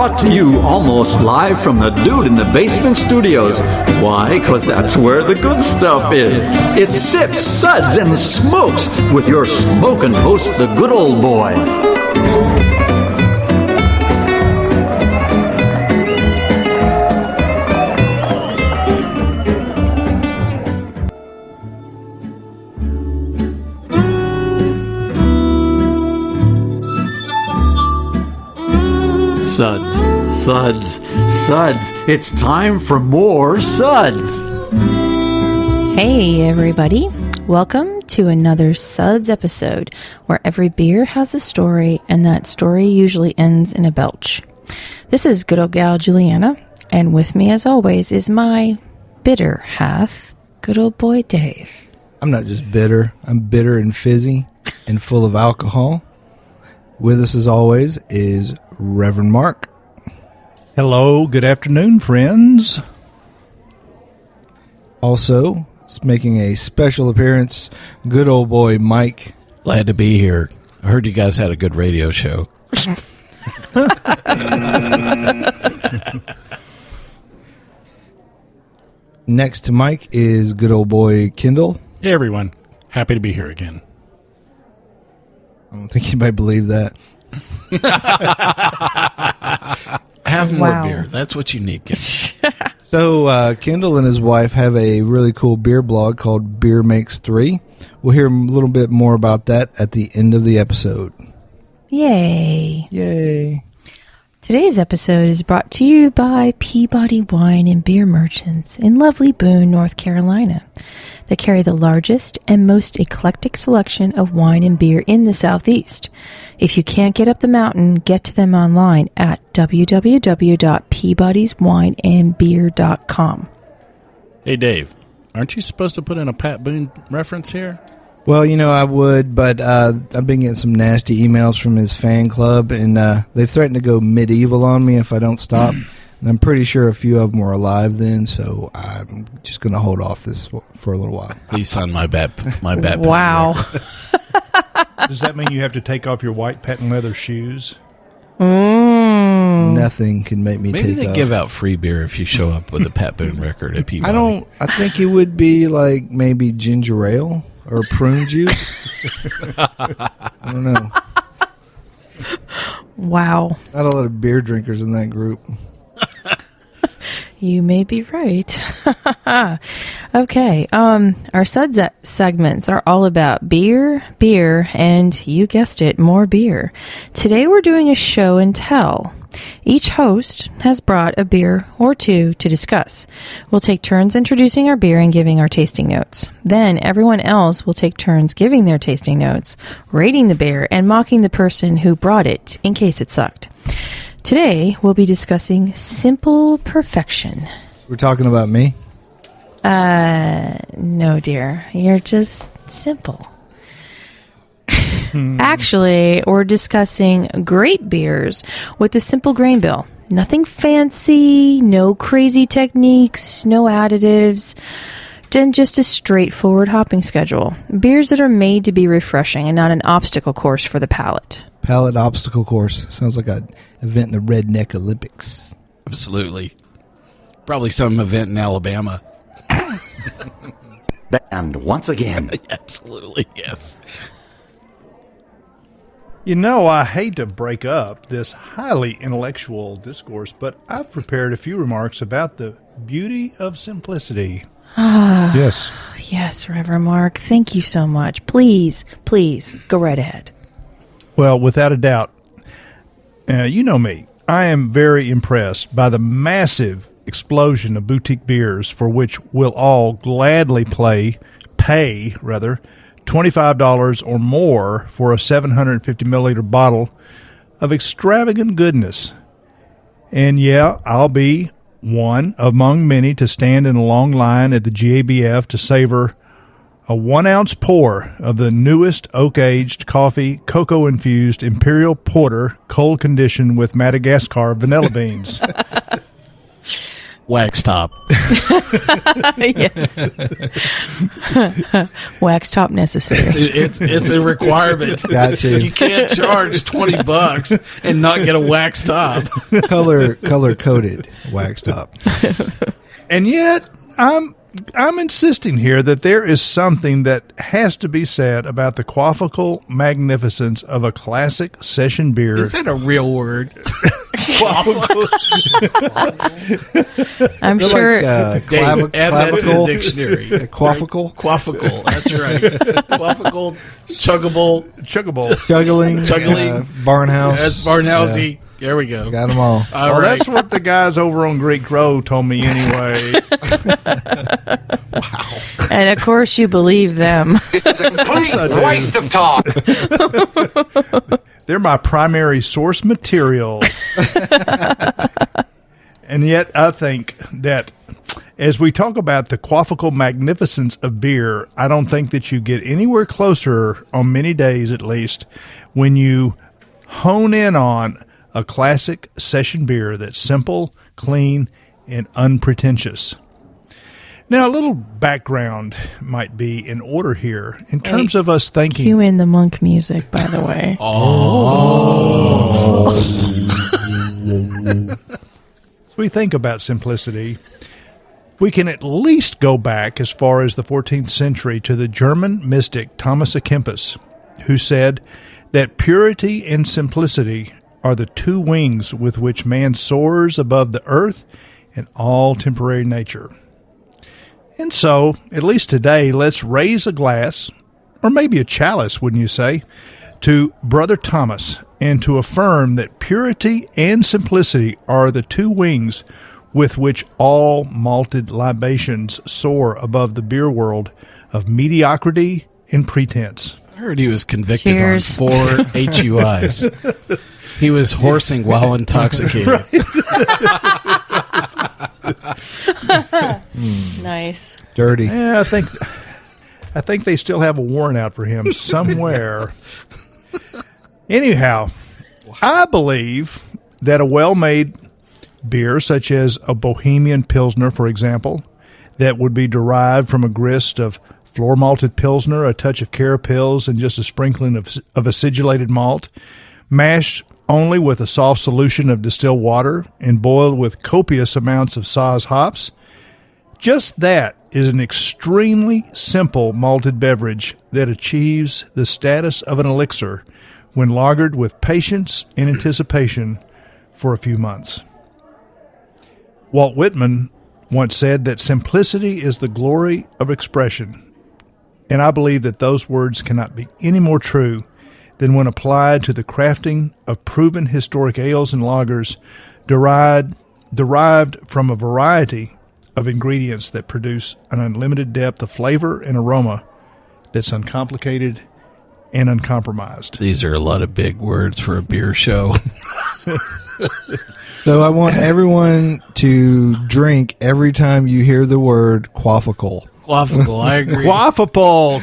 brought to you almost live from the Dude in the Basement Studios. Why? Because that's where the good stuff is. It's Sips, Suds, and Smokes with your smoking hosts, the good old boys. Suds, Suds, Suds. It's time for more Suds. Hey, everybody. Welcome to another Suds episode where every beer has a story and that story usually ends in a belch. This is good old gal Juliana, and with me as always is my bitter half, good old boy Dave. I'm not just bitter. I'm bitter and fizzy and full of alcohol. With us as always is Reverend Mark. Hello, good afternoon, friends. Also, making a special appearance, good old boy Mike. Glad to be here. I heard you guys had a good radio show. Next to Mike is good old boy Kendall. Hey, everyone. Happy to be here again. I don't think anybody believe that. Have more beer. That's what you need. So, Kendall and his wife have a really cool beer blog called Beer Makes 3. We'll hear a little bit more about that at the end of the episode. Yay. Yay. Today's episode is brought to you by Peabody Wine and Beer Merchants in lovely Boone, North Carolina. They carry the largest and most eclectic selection of wine and beer in the Southeast. If you can't get up the mountain, get to them online at www.peabodyswineandbeer.com. Hey, Dave. Aren't you supposed to put in a Pat Boone reference here? Well, you know, I would, but I've been getting some nasty emails from his fan club, and they've threatened to go medieval on me if I don't stop. And I'm pretty sure a few of them were alive then, so I'm just going to hold off this for a little while. Please sign my bet. Wow. Does that mean you have to take off your white patent leather shoes? Nothing can make me Maybe take they off. give out free beer if you show up with a Pat Boone record at Peabody. I think it would be like maybe ginger ale or prune juice. I don't know. Wow. Not a lot of beer drinkers in that group. You may be right. Okay. Our Suds segments are all about beer, and you guessed it, more beer. Today we're doing a show and tell. Each host has brought a beer or two to discuss. We'll take turns introducing our beer and giving our tasting notes. Then everyone else will take turns giving their tasting notes, rating the beer, and mocking the person who brought it in case it sucked. Today, we'll be discussing Simple Perfection. We're talking about me? No, dear. You're just simple. Actually, we're discussing great beers with the simple grain bill. Nothing fancy, no crazy techniques, no additives, and just a straightforward hopping schedule. Beers that are made to be refreshing and not an obstacle course for the palate. Palate obstacle course. Sounds like an event in the Redneck Olympics. Absolutely. Probably some event in Alabama. And once again. Absolutely, yes. You know, I hate to break up this highly intellectual discourse, but I've prepared a few remarks about the beauty of simplicity. Yes. Yes, Reverend Mark. Thank you so much. Please, go right ahead. Well, without a doubt, you know me. I am very impressed by the massive explosion of boutique beers for which we'll all gladly pay $25 or more for a 750 milliliter bottle of extravagant goodness. And yeah, I'll be one among many to stand in a long line at the GABF to savor a 1 ounce pour of the newest oak-aged coffee, cocoa-infused Imperial Porter, cold conditioned with Madagascar vanilla beans. Wax top. Yes. Wax top necessary. It's a requirement. Got to. You can't charge $20 and not get a wax top. color coded wax top. And yet, I'm insisting here that there is something that has to be said about the quafical magnificence of a classic session beer. Is that a real word? I'm They're sure. like Dave, add that to the clavicle. dictionary. Quafical. Quafical. That's right. Quafical, chuggable, Chuggable. Juggling. Juggling. Barnhouse. that's Barnhousey. There we go. Got them all. All Well, right. that's what the guys over on Greek Row told me anyway. And of course, you believe them. Yes, I do. They're my primary source material. And yet I think that as we talk about the quafical magnificence of beer, I don't think that you get anywhere closer, on many days at least, when you hone in on a classic session beer that's simple, clean, and unpretentious. Now, a little background might be in order here in terms of us thinking. Cue in the monk music, by the way. As we think about simplicity, we can at least go back as far as the 14th century to the German mystic Thomas à Kempis, who said that purity and simplicity are the two wings with which man soars above the earth and all temporary nature. And so, at least today, let's raise a glass, or maybe a chalice, wouldn't you say, to Brother Thomas, and to affirm that purity and simplicity are the two wings with which all malted libations soar above the beer world of mediocrity and pretense. I heard he was convicted Cheers. on 4 HUIs. He was horsing while intoxicated. Nice. Dirty. Yeah, I think they still have a warrant out for him somewhere. Anyhow, I believe that a well-made beer, such as a Bohemian Pilsner, for example, that would be derived from a grist of floor-malted Pilsner, a touch of Carapils, and just a sprinkling of acidulated malt, mashed only with a soft solution of distilled water and boiled with copious amounts of Saaz hops. Just that is an extremely simple malted beverage that achieves the status of an elixir when lagered with patience and anticipation for a few months. Walt Whitman once said that simplicity is the glory of expression, and I believe that those words cannot be any more true than when applied to the crafting of proven historic ales and lagers derived from a variety of ingredients that produce an unlimited depth of flavor and aroma that's uncomplicated and uncompromised. These are a lot of big words for a beer show. So I want everyone to drink every time you hear the word quafical. Quafical, I agree. Quaffable.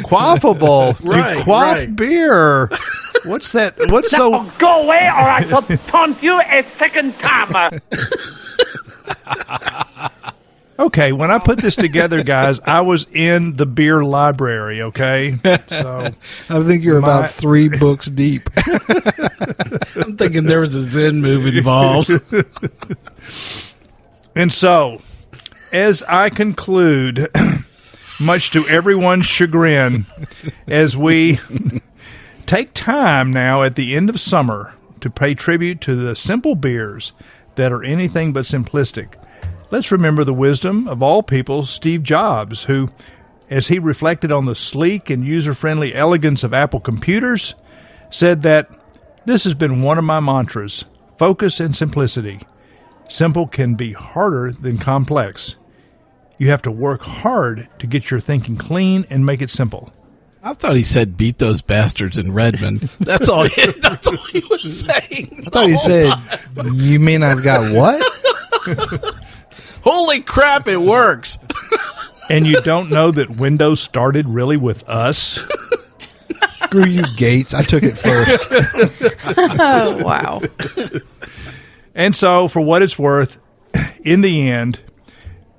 Right, You quaff right. beer. What's that? What's so... Go away, or I shall taunt you a second time. Okay, when I put this together, guys, I was in the beer library, okay? So I think you're about 3 books deep. I'm thinking there was a Zen move involved. And so, as I conclude, much to everyone's chagrin, as we take time now at the end of summer to pay tribute to the simple beers that are anything but simplistic, let's remember the wisdom of all people, Steve Jobs, who, as he reflected on the sleek and user-friendly elegance of Apple computers, said that this has been one of my mantras, focus and simplicity. Simple can be harder than complex. You have to work hard to get your thinking clean and make it simple. I thought he said beat those bastards in Redmond. That's all he was saying. I thought he said, you mean I've got what? Holy crap, it works. And you don't know that Windows started really with us? Screw you, Gates. I took it first. Oh, wow. And so, for what it's worth, in the end,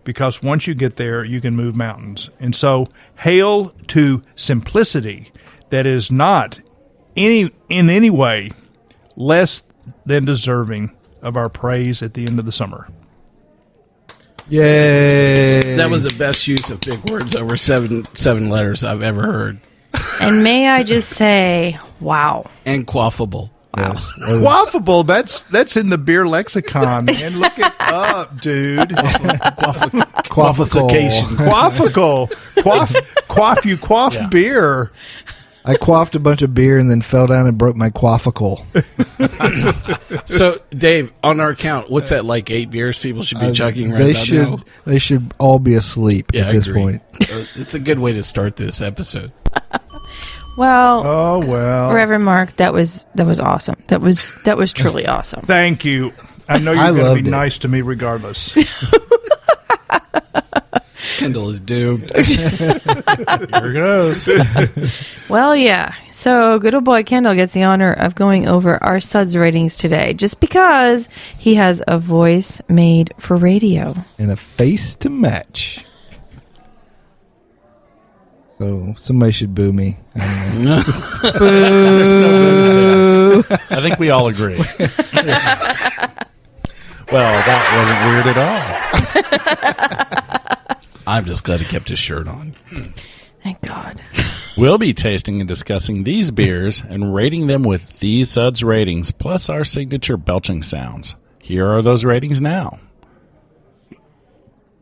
because once you get there, you can move mountains. And so, hail to simplicity that is not in any way less than deserving of our praise at the end of the summer. Yay! That was the best use of big words over seven letters I've ever heard. And may I just say, wow. And quaffable. Yes. Quaffable, that's in the beer lexicon, man. Look it up, dude. Quafication. Quaffical. You quaff beer. I quaffed a bunch of beer and then fell down and broke my quafficle. So, Dave, on our count, what's that, like 8 beers people should be chugging right now? They should all be asleep at this point. It's a good way to start this episode. Well, Reverend Mark, that was awesome. That was truly awesome. Thank you. I know you're going to be nice to me regardless. Kendall is doomed. Here goes. Well, yeah. So good old boy Kendall gets the honor of going over our Suds ratings today, just because he has a voice made for radio and a face to match. So somebody should boo me. Boo. I think we all agree. Well, that wasn't weird at all. I'm just glad he kept his shirt on. Thank God. We'll be tasting and discussing these beers and rating them with these Suds ratings, plus our signature belching sounds. Here are those ratings now.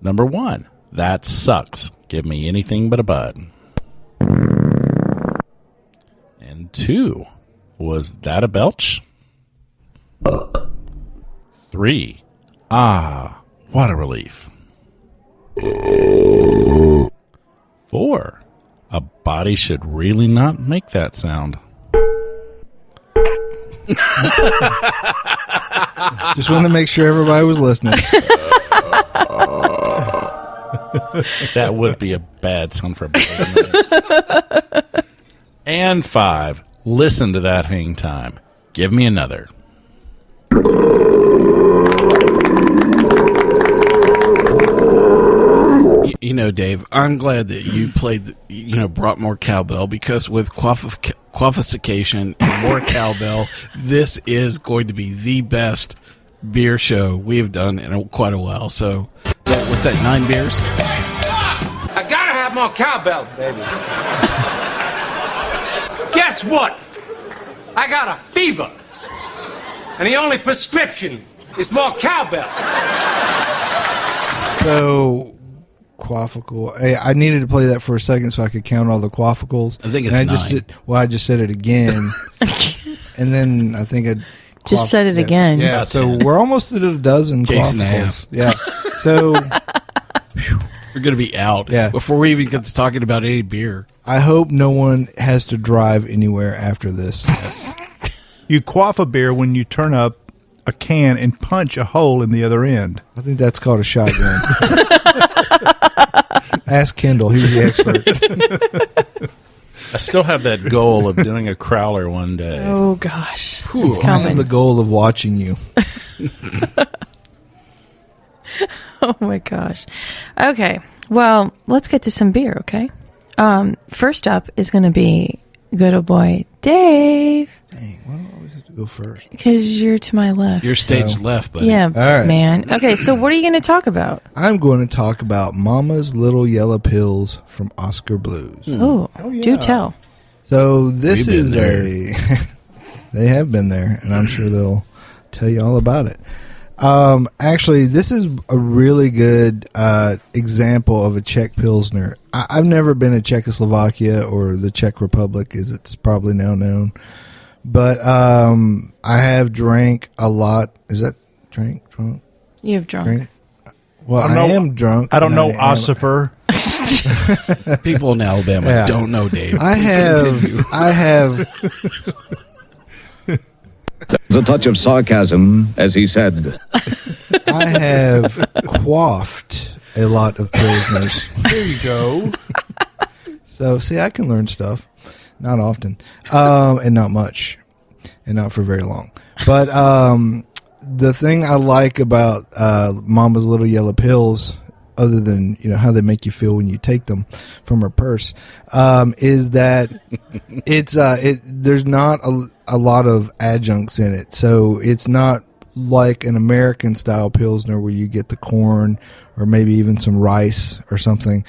Number 1, that sucks. Give me anything but a bud. And 2, was that a belch? 3, what a relief. 4, a body should really not make that sound. Just wanted to make sure everybody was listening. That would be a bad sound for a body. And 5, listen to that hang time. Give me another. You know, Dave, I'm glad that you played, brought more cowbell, because with quafication and more cowbell, this is going to be the best beer show we've done in quite a while. So, what's that, 9 beers? I gotta have more cowbell, baby. Guess what? I got a fever. And the only prescription is more cowbell. So, quafficle. Hey, I needed to play that for a second so I could count all the quafficles. I think it's 9. I just said it again. And then I think I just said it again. Yeah, About so 10. we're almost at a dozen Case and a quafficles. half. Yeah. So We're going to be out before we even get to talking about any beer. I hope no one has to drive anywhere after this. You quaff a beer when you turn up a can and punch a hole in the other end. I think that's called a shotgun. Ask Kendall. He's the expert. I still have that goal of doing a crowler one day. Oh, gosh. I It's have coming. the goal of watching you. Oh, my gosh. Okay. Well, let's get to some beer, okay? First up is going to be good old boy Dave. Dang, why do I always have to go first? Because you're to my left. Your stage left, buddy. Yeah, right. man. Okay, so what are you going to talk about? I'm going to talk about Mama's Little Yellow Pills from Oscar Blues. Oh, do tell. So this We've is been they have been there, and I'm sure they'll tell you all about it. Actually, this is a really good example of a Czech Pilsner. I've never been to Czechoslovakia, or the Czech Republic, as it's probably now known. But I have drank a lot. Is that drunk? You've drunk. Drink? Well, I am drunk. I don't and know ossifer. People in Alabama don't know Dave. I have A touch of sarcasm as he said, I have quaffed a lot of Pilsners. There you go. So, see, I can learn stuff. Not often. And not much. And not for very long. But the thing I like about Mama's Little Yellow Pills other than how they make you feel when you take them from her purse, is that there's not a lot of adjuncts in it, so it's not like an American style Pilsner where you get the corn or maybe even some rice or something.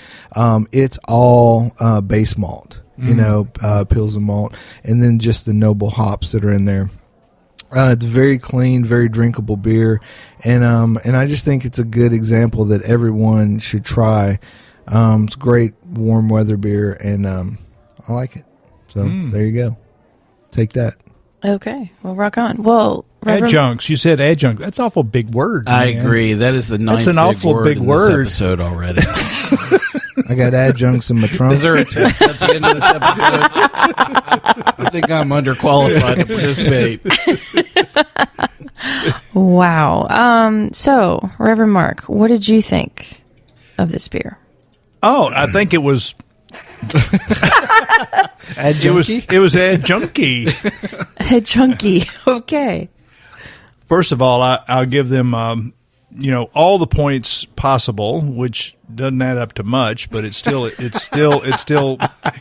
It's all base malt, Pilsen malt, and then just the noble hops that are in there. It's very clean, very drinkable beer, and I just think it's a good example that everyone should try. It's great warm weather beer, and I like it. So there you go. Take that. Okay, well, rock on. Well, adjuncts. You said adjunct. That's an awful big word. I agree. That is the ninth That's an awful big in word. This episode already. I got adjuncts in my trunk. Is there a test at the end of this episode? I think I'm underqualified to participate. Wow. So, Reverend Mark, what did you think of this beer? Oh, I think it was. It was adjuncty. Adjuncty. Okay. First of all, I'll give them all the points possible, which doesn't add up to much, but it still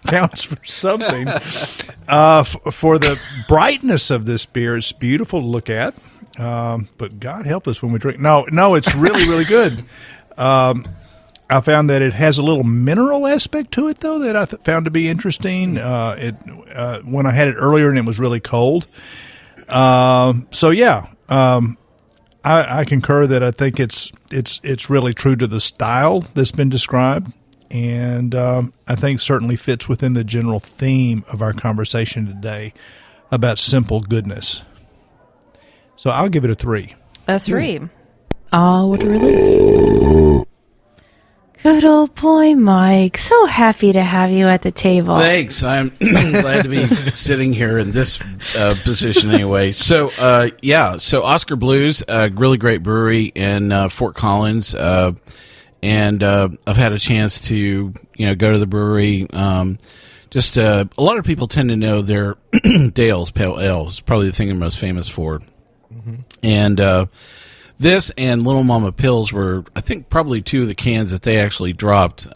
counts for something. For the brightness of this beer, it's beautiful to look at. But God help us when we drink. No, it's really, really good. I found that it has a little mineral aspect to it, though, that I found to be interesting. When I had it earlier and it was really cold. I concur that I think it's really true to the style that's been described, and I think certainly fits within the general theme of our conversation today about simple goodness. So I'll give it a 3. A 3. Oh, what a relief. Good old boy, Mike. So happy to have you at the table. Thanks. I'm glad to be sitting here in this position anyway. So Oscar Blues, a really great brewery in Fort Collins. And I've had a chance to, go to the brewery. A lot of people tend to know their Dale's Pale Ale is probably the thing they're most famous for. Mm-hmm. And this and Little Mama Pills were, I think, probably 2 of the cans that they actually dropped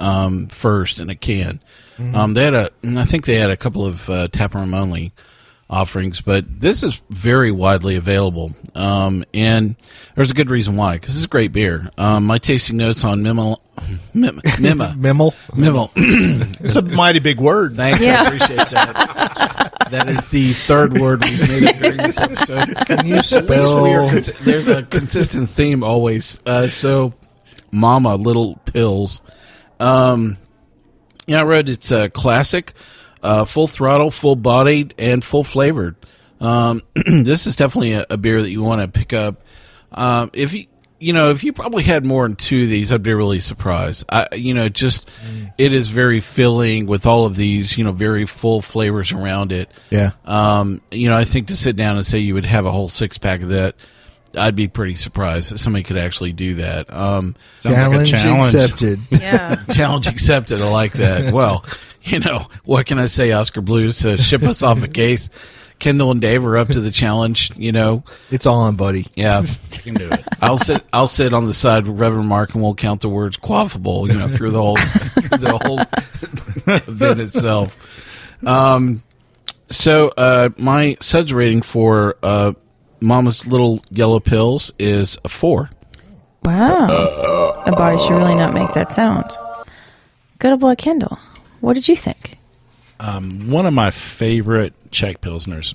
first in a can. Mm-hmm. I think they had a couple of taproom only offerings, but this is very widely available. And there's a good reason why, because this is great beer. My tasting notes on Mimel. It's a mighty big word. Thanks, yeah. I appreciate that. That is the third word we've made up during this episode. Can you spell? There's a consistent theme always. So, Mama Little Pills. I wrote it's a classic, full throttle, full bodied, and full flavored. This is definitely a beer that you want to pick up. If you probably had more than 2 of these, I'd be really surprised. It is very filling with all of these, very full flavors around it. Yeah. I think to sit down and say you would have a whole 6-pack of that, I'd be pretty surprised that somebody could actually do that. Sounds like a challenge accepted. Yeah. Challenge accepted. I like that. Well, what can I say, Oscar Blues, to ship us off a case? Kendall and Dave are up to the challenge, It's on, buddy. Yeah. You can do it. I'll sit on the side with Reverend Mark and we'll count the words quaffable, through the whole event itself. My suds rating for Mama's Little Yellow Pills is a 4. Wow. A body should really not make that sound. Good old boy, Kendall. What did you think? One of my favorite Czech Pilsners.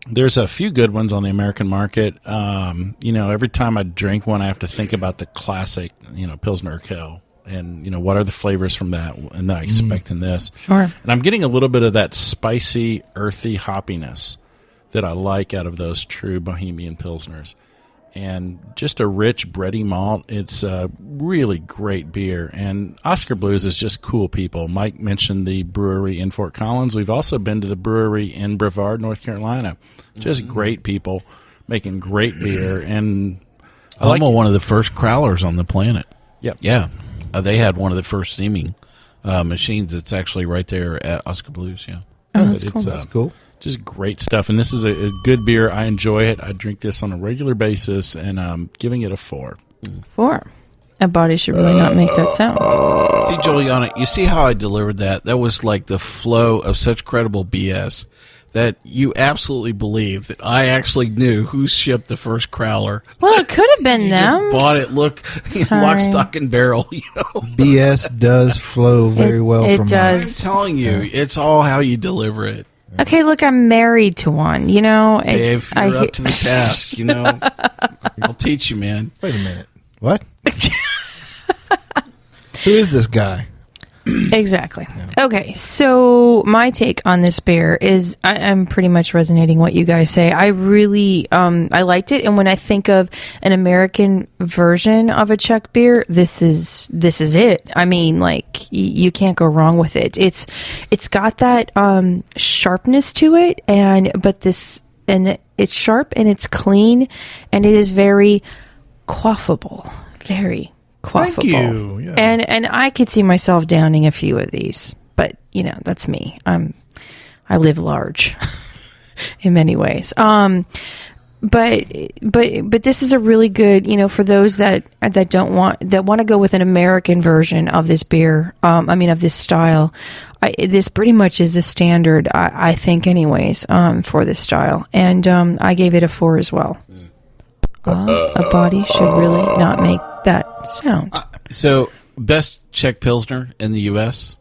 There's a few good ones on the American market. Every time I drink one, I have to think about the classic, Pilsner Urquell. And, what are the flavors from that? And then I expect in this. Sure. And I'm getting a little bit of that spicy, earthy hoppiness that I like out of those true Bohemian Pilsners. And just a rich, bready malt. It's a really great beer. And Oscar Blues is just cool people. Mike mentioned the brewery in Fort Collins. We've also been to the brewery in Brevard, North Carolina. Just great people making great beer. And one of the first crowlers on the planet. Yep. Yeah. They had one of the first steaming machines. It's actually right there at Oscar Blues. Yeah. Oh, that's cool. That's cool. Just great stuff. And this is a good beer. I enjoy it. I drink this on a regular basis, and I'm giving it a 4. 4. A body should really not make that sound. See, Juliana, you see how I delivered that? That was like the flow of such credible BS that you absolutely believe that I actually knew who shipped the first Crowler. Well, it could have been You them. just bought it, look, Sorry. lock, stock, and barrel. You know? BS does flow very well it from does. I'm telling you, it's all how you deliver it. Okay, look, I'm married to one. You know, Dave, you're up to the task. You know, I'll teach you, man. Wait a minute. What? Who is this guy? Exactly. Okay, so my take on this beer is I'm pretty much resonating what you guys say. I really I liked it, and when I think of an American version of a Czech beer, this is it. I mean, like you can't go wrong with it. It's got that sharpness to it, it's sharp and it's clean, and it is very quaffable. Very quaffable. Thank you. Yeah. And I could see myself downing a few of these, but you know, that's me. I live large in many ways. But this is a really good, you know, for those that want to go with an American version of this beer. Of this style. This pretty much is the standard, I think, anyways, for this style. And I gave it a 4 as well. A body should really not make that sound. So, best Czech Pilsner in the U.S.?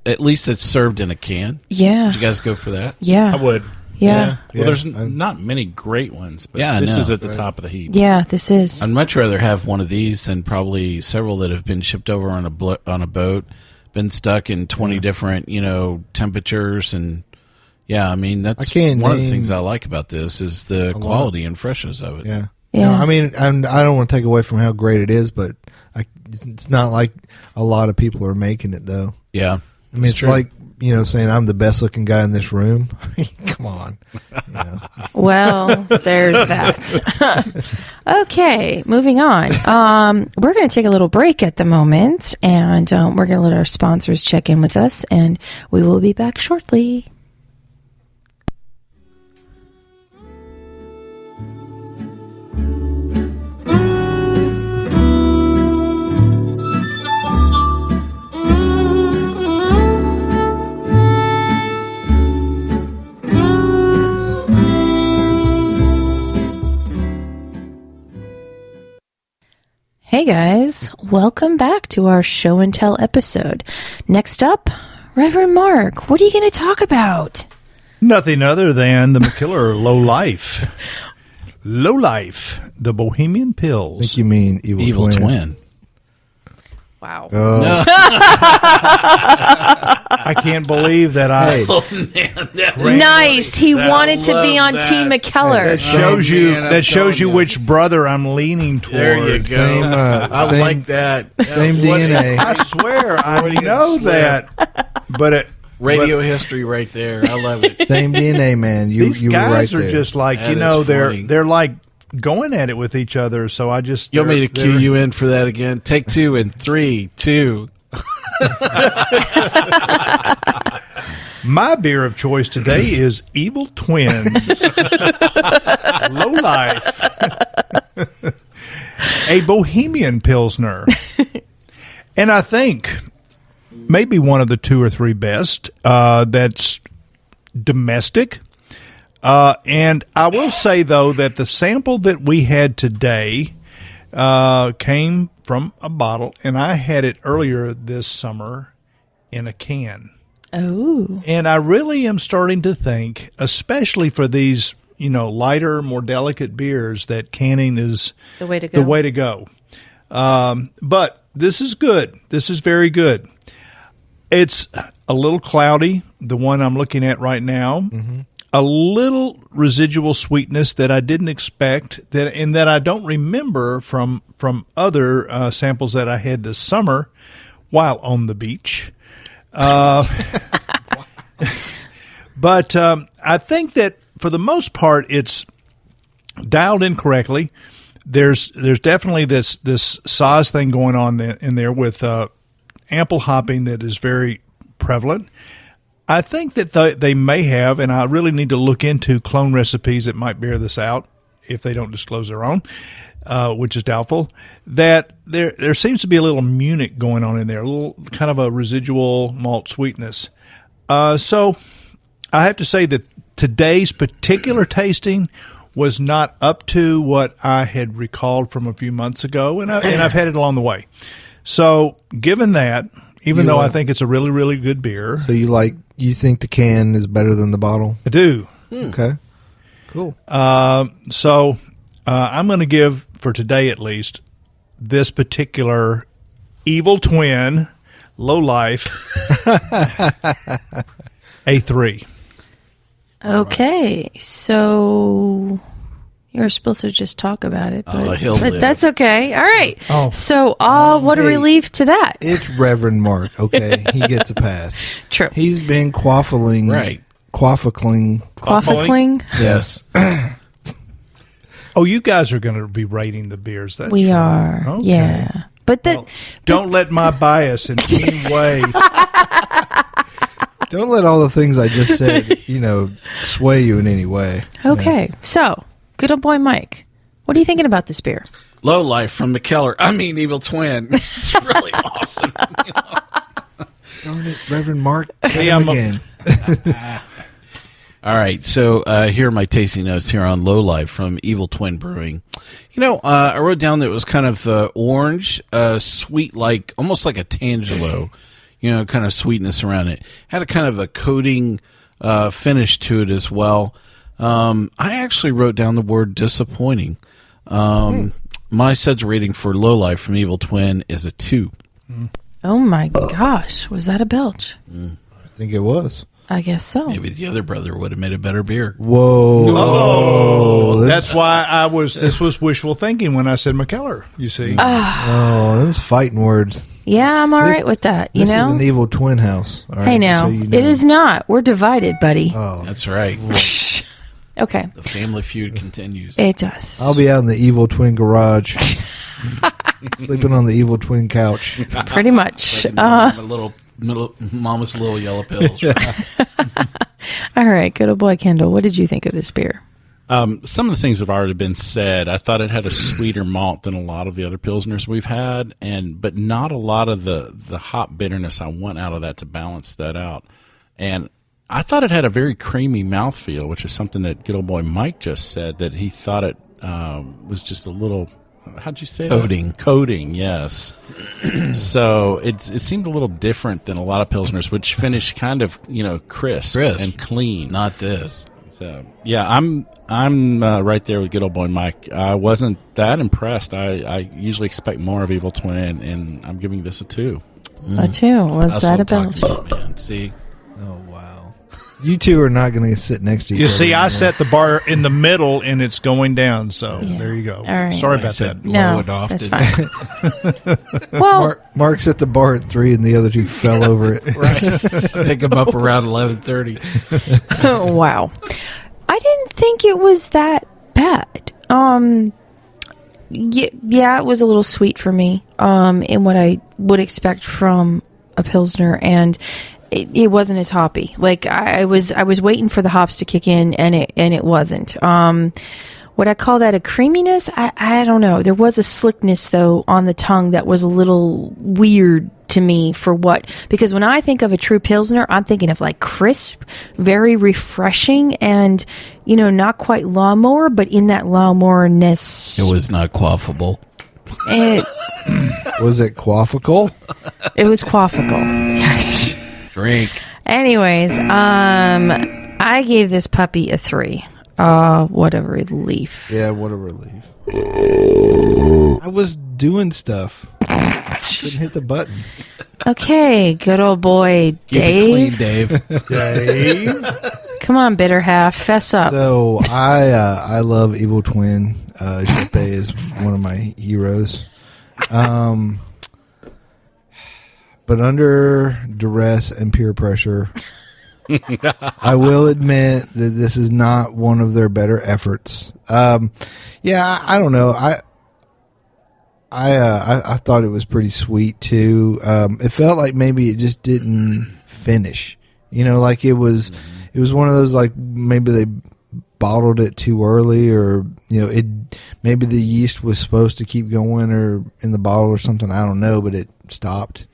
At least it's served in a can. Yeah. Did you guys go for that? Yeah. I would. Yeah. Well, there's not many great ones, but Yeah, I this know. is at the top of the heap. Yeah, this is. I'd much rather have one of these than probably several that have been shipped over on a boat, been stuck in 20 different, temperatures, and I mean that's one of the things I like about this is the quality and freshness of it. Yeah. Yeah. No, I mean, I don't want to take away from how great it is, but it's not like a lot of people are making it, though. Yeah. I mean, it's like, saying I'm the best looking guy in this room. Come on. Well, there's that. Okay, moving on. We're going to take a little break at the moment, and we're going to let our sponsors check in with us, and we will be back shortly. Hey guys, welcome back to our show and tell episode. Next up, Reverend Mark, what are you going to talk about? Nothing other than the McKiller Low Life. Low Life, the Bohemian I Pills. think you mean Evil Twin. Wow. I can't believe that I... Nice. He wanted to be on Team McKellar. That shows you which brother I'm leaning toward. There you go. I like that. Same DNA. I swear, I know that. But Radio history right there. I love it. Same DNA, man. These you guys were right are there. just like, That is funny. they're like going at it with each other. So I just... You want me to cue you in for that again? Take 2 and 3, 2. My beer of choice today is Evil Twins. Low Life. A Bohemian Pilsner. And I think maybe one of the 2 or 3 best that's domestic. And I will say, though, that the sample that we had today came from a bottle, and I had it earlier this summer in a can. Oh. And I really am starting to think, especially for these, lighter, more delicate beers, that canning is The way to go. But this is good. This is very good. It's a little cloudy, the one I'm looking at right now. Mm-hmm. A little residual sweetness that I didn't expect, and that I don't remember from other samples that I had this summer while on the beach. But I think that for the most part, it's dialed in correctly. There's definitely this Saaz thing going on in there with ample hopping that is very prevalent. I think that they may have, and I really need to look into clone recipes that might bear this out if they don't disclose their own, which is doubtful, that there seems to be a little Munich going on in there, a little kind of a residual malt sweetness. So I have to say that today's particular tasting was not up to what I had recalled from a few months ago, and I've had it along the way. So given that, even though I think it's a really, really good beer. So you think the can is better than the bottle? I do. Okay. Cool. So I'm going to give, for today at least, this particular Evil Twin Low Life a 3. Okay, so you're supposed to just talk about it, but that's okay. All right. Oh. So, what a relief to that. It's Reverend Mark, okay? He gets a pass. True. He's been quaffling. Right. Quaffling. Yes. Oh, you guys are going to be rating the beers. That's We right. are. Okay. Yeah. But don't let my bias in any way. Don't let all the things I just said, sway you in any way. okay. So, good old boy Mike, what are you thinking about this beer? Low Life from McKellar. I mean, Evil Twin. It's really awesome. Darn it, Reverend Mark. Hey, again. All right, so here are my tasting notes here on Low Life from Evil Twin Brewing. I wrote down that it was kind of orange, sweet, almost like a Tangelo, kind of sweetness around it. Had a kind of a coating finish to it as well. I actually wrote down the word disappointing. My SEDS rating for Low Life from Evil Twin is a 2. Oh my gosh, was that a belch? I think it was. I guess so. Maybe the other brother would have made a better beer. Whoa. Oh, that's why this was wishful thinking when I said McKellar, you see. Those fighting words. Yeah, I'm all right with that, This is an Evil Twin house. All right, Hey now, so you know. it is not. We're divided, buddy. Oh, That's right. Okay. The family feud continues. It does. I'll be out in the Evil Twin garage, sleeping on the Evil Twin couch. Pretty much. Mama's little yellow pills. All right, good old boy Kendall, what did you think of this beer? Some of the things have already been said. I thought it had a sweeter malt than a lot of the other Pilsners we've had, but not a lot of the hop bitterness I want out of that to balance that out. And I thought it had a very creamy mouthfeel, which is something that good old boy Mike just said, that he thought it was just a little, how'd you say Coating. that? Coating, yes. So it seemed a little different than a lot of Pilsners, which finish kind of, crisp and clean. Not this. So yeah, I'm right there with good old boy Mike. I wasn't that impressed. I usually expect more of Evil Twin, and I'm giving this a 2. A 2. Was that a belch? Man, see. Oh, wow. You two are not going to sit next to each other. You see, I anymore. set the bar in the middle, and it's going down. So there you go. All right. Sorry about that. No, Blow it off, that's didn't fine. Well, Mark set the bar at 3, and the other two fell over it. Pick them up around 11:30. wow. I didn't think it was that bad. Yeah, it was a little sweet for me, in what I would expect from a Pilsner, and it wasn't as hoppy. Like I was waiting for the hops to kick in, and it wasn't. Would I call that a creaminess? I don't know. There was a slickness though on the tongue that was a little weird to me because when I think of a true Pilsner, I'm thinking of like crisp, very refreshing, and not quite lawnmower, but in that lawnmower-ness. It was not quaffable. Was it quaffical? It was quaffical. Yes. Drink. Anyways, I gave this puppy a 3. What a relief. Yeah, what a relief. I was doing stuff. Couldn't hit the button. Okay, good old boy Dave. Keep it clean, Dave. Dave. Come on, bitter half, fess up. So I love Evil Twin. Shepe is one of my heroes. But under duress and peer pressure, I will admit that this is not one of their better efforts. Yeah, I don't know. I thought it was pretty sweet too. It felt like maybe it just didn't finish. Like it was one of those, like maybe they bottled it too early, or it maybe the yeast was supposed to keep going or in the bottle or something. I don't know, but it stopped.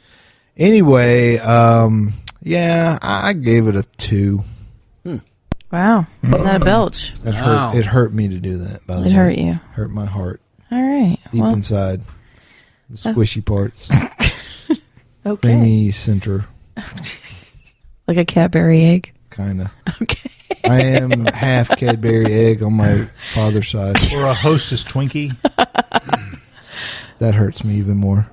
Anyway, I gave it a 2. Wow. Was that a belch? It hurt. It hurt me to do that. By the way, It hurt you. Hurt my heart All right. deep inside, the squishy parts, Okay. creamy center, Like a Cadbury egg. kind of. Okay. I am half Cadbury egg on my father's side. Or a Hostess Twinkie. That hurts me even more.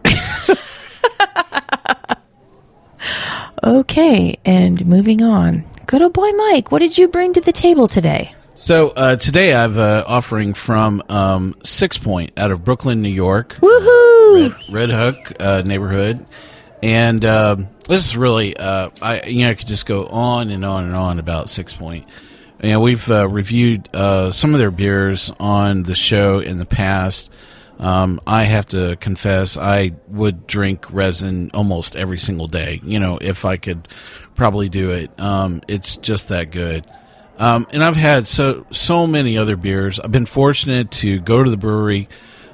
Okay, and moving on. Good old boy Mike, what did you bring to the table today? So today I have an offering from 6 Point out of Brooklyn, New York. Woohoo! Red Hook neighborhood. And this is really, I could just go on and on and on about 6 Point. We've reviewed some of their beers on the show in the past. I have to confess, I would drink resin almost every single day, if I could probably do it. It's just that good. And I've had so many other beers. I've been fortunate to go to the brewery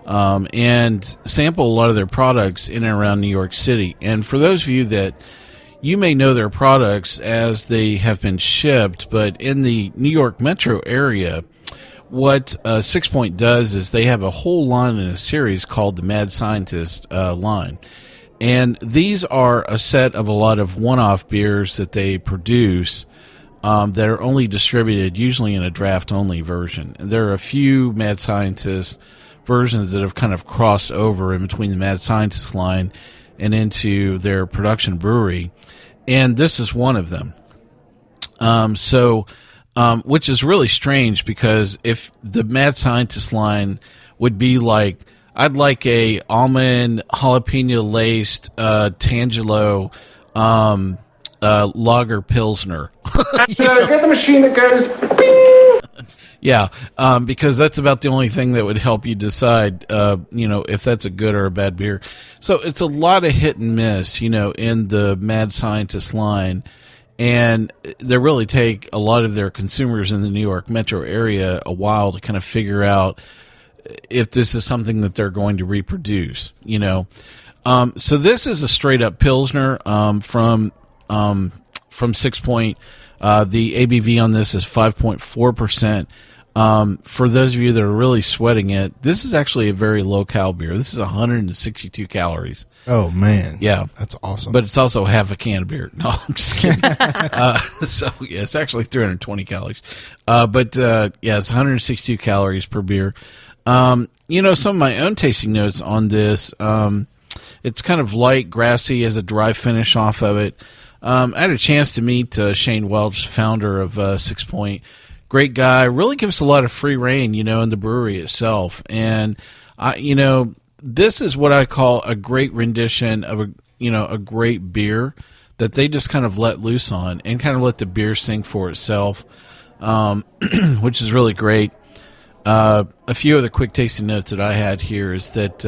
and sample a lot of their products in and around New York City. And for those of you that you may know their products as they have been shipped, but in the New York metro area, what 6 Point does is they have a whole line in a series called the Mad Scientist line. And these are a set of a lot of one-off beers that they produce that are only distributed usually in a draft-only version. And there are a few Mad Scientist versions that have kind of crossed over in between the Mad Scientist line and into their production brewery. And this is one of them. Which is really strange, because if the Mad Scientist line would be like, I'd like a almond jalapeno laced Tangelo lager pilsner. Get the machine that goes bing. Yeah, because that's about the only thing that would help you decide, if that's a good or a bad beer. So it's a lot of hit and miss, in the Mad Scientist line. And they really take a lot of their consumers in the New York metro area a while to kind of figure out if this is something that they're going to reproduce, So this is a straight up Pilsner from 6 Point. The ABV on this is 5.4%. For those of you that are really sweating it, this is actually a very low cal beer. This is 162 calories. Oh man, yeah, that's awesome. But it's also half a can of beer. No, I'm just kidding. It's actually 320 calories. It's 162 calories per beer. Some of my own tasting notes on this. It's kind of light, grassy, has a dry finish off of it. I had a chance to meet Shane Welch, founder of 6 Point. Great guy. Really gives a lot of free reign, in the brewery itself. And this is what I call a great rendition of a great beer that they just kind of let loose on and kind of let the beer sing for itself, which is really great. A few of the quick tasting notes that I had here is that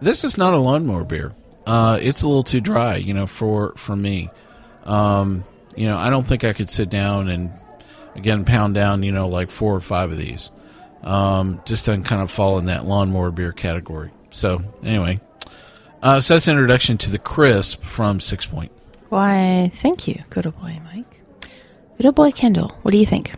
this is not a lawnmower beer. It's a little too dry, for me. I don't think I could sit down and again pound down, like 4 or 5 of these. Just doesn't kind of fall in that lawnmower beer category. So anyway, so that's an introduction to the Crisp from 6 Point. Why, thank you, good old boy Mike. Good old boy Kendall, what do you think?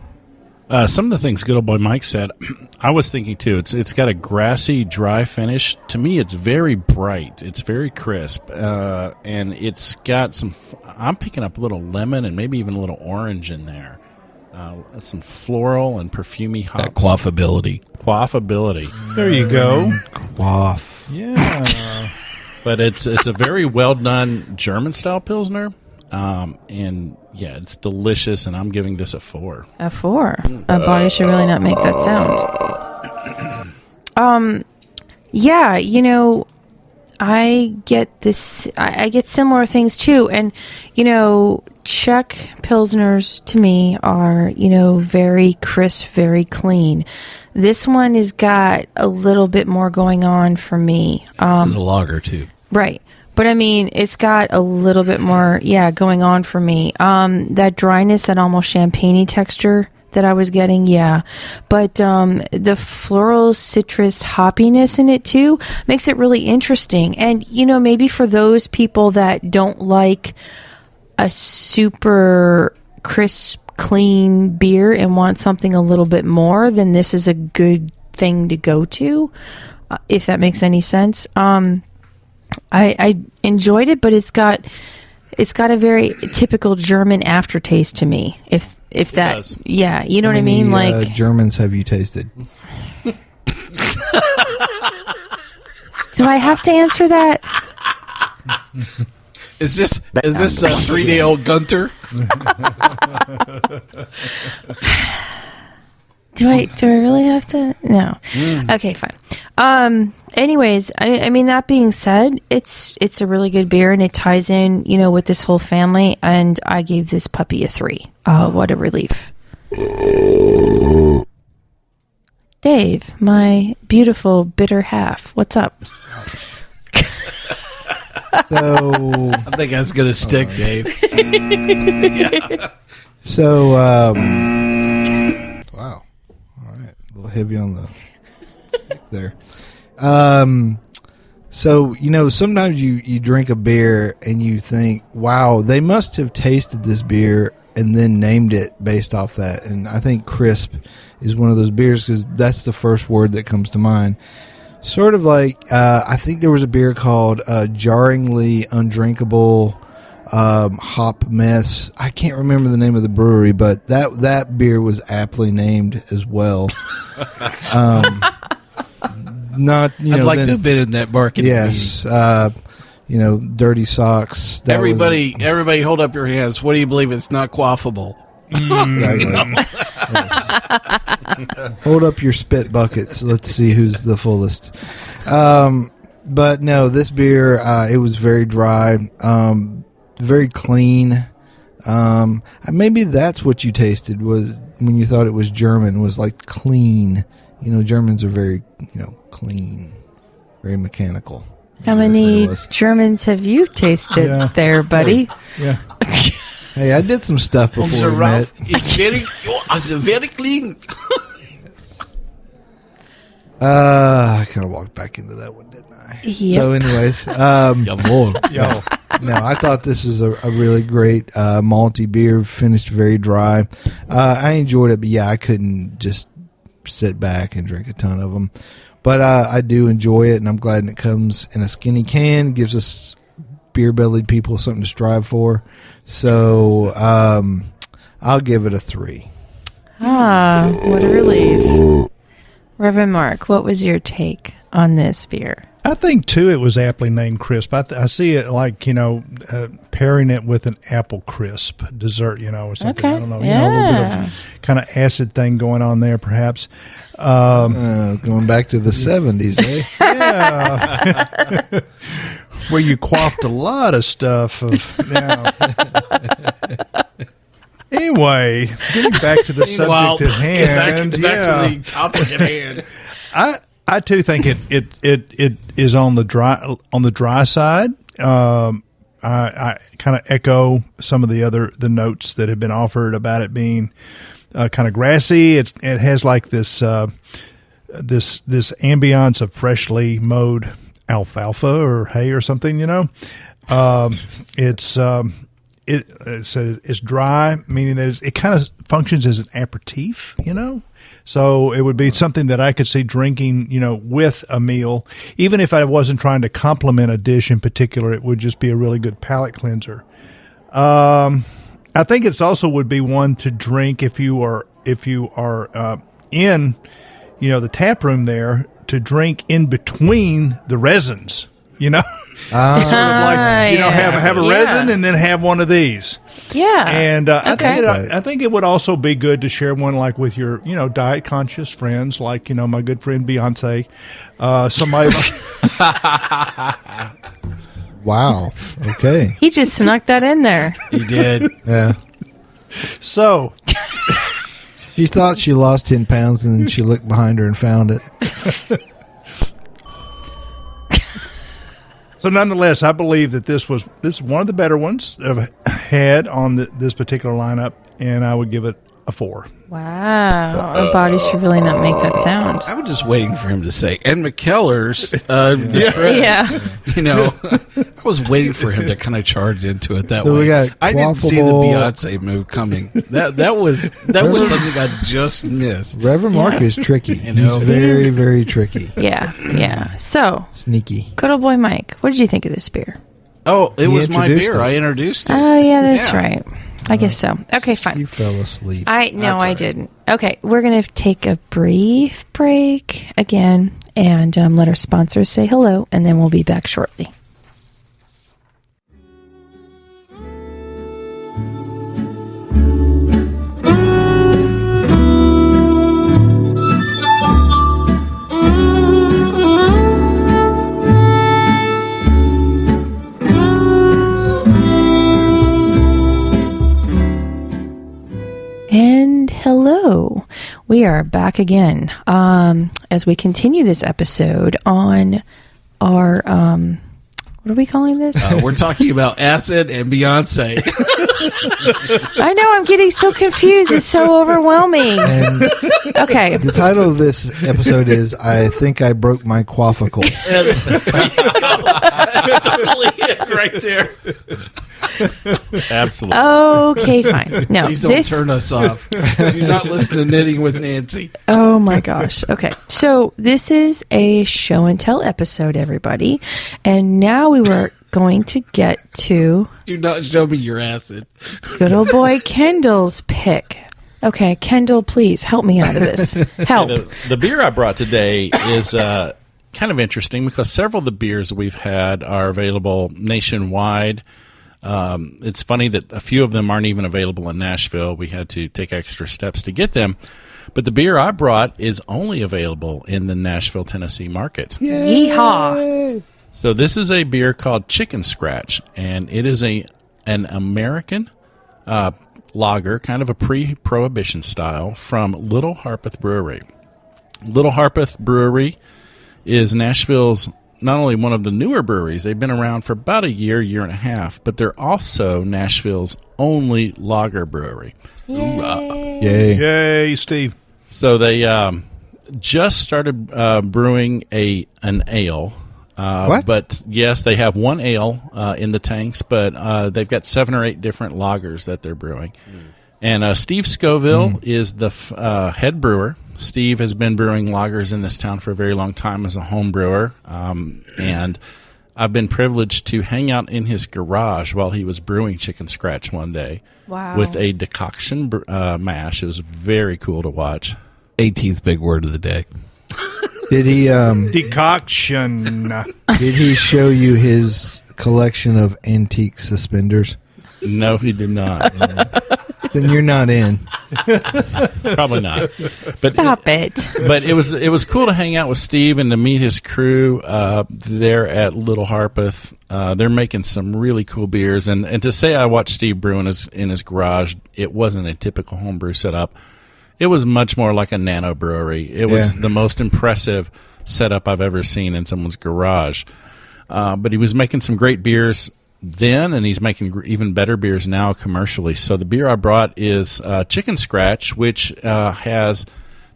Some of the things good old boy Mike said, I was thinking too. It's got a grassy, dry finish. To me, it's very bright. It's very crisp, and it's got some. I'm picking up a little lemon and maybe even a little orange in there. Some floral and perfumey hops. That quaffability. There you go. Quaff. Yeah. But it's a very well done German style Pilsner. And yeah, it's delicious, and I'm giving this a 4. A 4. A body should really not make that sound. Yeah, I get this. I get similar things too, and Czech Pilsners to me are very crisp, very clean. This one has got a little bit more going on for me. This is a lager too, right? But I mean, it's got a little bit more, going on for me. That dryness, that almost champagne-y texture that I was getting, yeah. But the floral citrus hoppiness in it too makes it really interesting. And, maybe for those people that don't like a super crisp, clean beer and want something a little bit more, then this is a good thing to go to, if that makes any sense. I enjoyed it, but it's got a very typical German aftertaste to me. If that does. Yeah, you know what I mean? Like, Germans have you tasted? do I have to answer that? Is this a 3-day-old Gunter? Do I really have to? No. Okay, fine. Anyways, I mean, that being said, it's a really good beer, and it ties in, with this whole family, and I gave this puppy a 3. Oh, what a relief. Dave, my beautiful bitter half, what's up? So I think that's going to stick, Dave. Yeah. So, wow. All right. A little heavy on the stick there. So, sometimes you drink a beer and you think, wow, they must have tasted this beer and then named it based off that. And I think crisp is one of those beers because that's the first word that comes to mind. Sort of like, I think there was a beer called Jarringly Undrinkable Hop Mess. I can't remember the name of the brewery, but that beer was aptly named as well. Not, I'd like to have been in that marketing yes, meeting. Dirty Socks. Everybody hold up your hands. What do you believe? It's not quaffable. Exactly. Yes. Hold up your spit buckets. Let's see who's the fullest. But no, this beer, it was very dry, very clean. Maybe that's what you tasted was when you thought it was German, was like clean. Germans are very, clean, very mechanical. How many Germans have you tasted there, buddy? Yeah. Hey, I did some stuff before we met. It's very clean. I kind of walked back into that one, didn't I? Yep. So, anyways, Yo. no, I thought this was a really great malty beer, finished very dry. I enjoyed it, but I couldn't just sit back and drink a ton of them. But I do enjoy it, and I'm glad it comes in a skinny can. Gives us beer-bellied people something to strive for. So I'll give it a 3. What a relief. Reverend Mark, what was your take on this beer? I think, too, it was aptly named crisp. I see it like, pairing it with an apple crisp dessert, or something. Okay. I don't know. A little bit of kind of acid thing going on there, perhaps. Going back to the 70s, eh? Yeah. Where you quaffed a lot of stuff. Anyway, getting back to the subject at hand. Back to the topic at hand. I too think it is on the dry side. I kind of echo some of the notes that have been offered about it being kind of grassy. It has like this ambiance of freshly mowed alfalfa or hay or something. It's dry, meaning that it kind of functions as an aperitif. So it would be something that I could see drinking, with a meal. Even if I wasn't trying to complement a dish in particular, it would just be a really good palate cleanser. I think it's also would be one to drink if you are in, the tap room there, to drink in between the resins. Sort of like have a resin and then have one of these. Yeah, and I think it would also be good to share one like with your diet conscious friends, like my good friend Beyonce, somebody. Wow. Okay. He just snuck that in there. He did. Yeah. So she thought she lost 10 pounds, and then she looked behind her and found it. So nonetheless, I believe that this is one of the better ones I've had on this particular lineup, and I would give it a 4. Wow. Our body should really not make that sound. I was just waiting for him to say, and McKellar's, Yeah. you know, I was waiting for him to kind of charge into it that So we way. got I didn't see the quaffable- Beyonce move coming. That was something I just missed. Reverend Mark is tricky. know. He's very, very tricky. Yeah. So, Sneaky. good old boy Mike, what did you think of this beer? Oh, it He was my introduced beer. it. I introduced it. Oh, yeah, that's Yeah. right. I guess so. Okay, fine. You fell asleep. No, That's all I right. didn't. Okay, we're going to take a brief break again and let our sponsors say hello, and then we'll be back shortly. And hello. We are back again as we continue this episode on our, what are we calling this? We're talking about acid and Beyonce. I know, I'm getting so confused. It's so overwhelming. And Okay. the title of this episode is I Think I Broke My Quaficle. That's totally it right there. Absolutely. Okay, fine. No, Please don't turn us off. Do not listen to Knitting with Nancy. Oh my gosh. Okay. So this is a show and tell episode, everybody. And now we were going to get to Do not show me your acid. good old boy Kendall's pick. Okay, Kendall, please help me out of this. Help. The beer I brought today is kind of interesting because several of the beers we've had are available nationwide. It's funny that a few of them aren't even available in Nashville. We had to take extra steps to get them. But the beer I brought is only available in the Nashville, Tennessee market. Yeehaw. So this is a beer called Chicken Scratch, and it is an American lager, kind of a pre-prohibition style, from Little Harpeth Brewery. Little Harpeth Brewery is Nashville's not only one of the newer breweries, they've been around for about a year and a half, but they're also Nashville's only lager brewery. Yay. Yay, Steve. So they just started brewing an ale. What? But yes, they have one ale in the tanks, but they've got 7 or 8 different lagers that they're brewing. And Steve Scoville is the head brewer. Steve has been brewing lagers in this town for a very long time as a home brewer. And I've been privileged to hang out in his garage while he was brewing Chicken Scratch one day. Wow. With a decoction mash. It was very cool to watch. 18th big word of the day. Did he Decoction. did he show you his collection of antique suspenders? No, he did not. Then you're not in. Probably not. But Stop it. But it was cool to hang out with Steve and to meet his crew there at Little Harpeth. They're making some really cool beers, and to say I watched Steve brew in his garage, it wasn't a typical homebrew setup. It was much more like a nano brewery. It was the most impressive setup I've ever seen in someone's garage. But he was making some great beers then, and he's making even better beers now commercially. So the beer I brought is Chicken Scratch, which has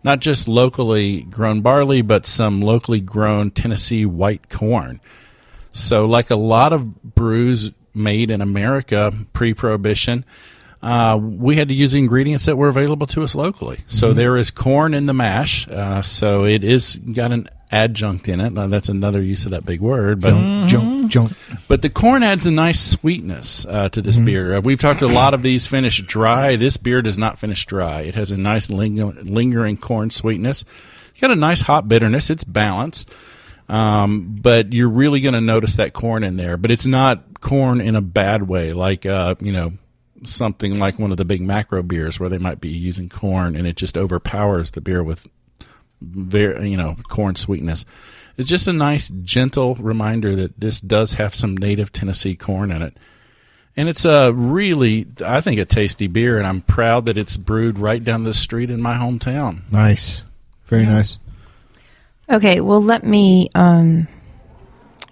not just locally grown barley, but some locally grown Tennessee white corn. So like a lot of brews made in America pre-Prohibition, we had to use the ingredients that were available to us locally. So there is corn in the mash, so it is got an adjunct in it. Now, that's another use of that big word. But Jump. But the corn adds a nice sweetness to this beer. We've talked a lot of these finish dry. This beer does not finish dry. It has a nice lingering corn sweetness. It's got a nice hop bitterness. It's balanced. But you're really going to notice that corn in there. But it's not corn in a bad way, like, something like one of the big macro beers where they might be using corn and it just overpowers the beer with corn sweetness. It's just a nice, gentle reminder that this does have some native Tennessee corn in it. And it's a really, I think, a tasty beer, and I'm proud that it's brewed right down the street in my hometown. Nice. Very nice. Okay, well, let me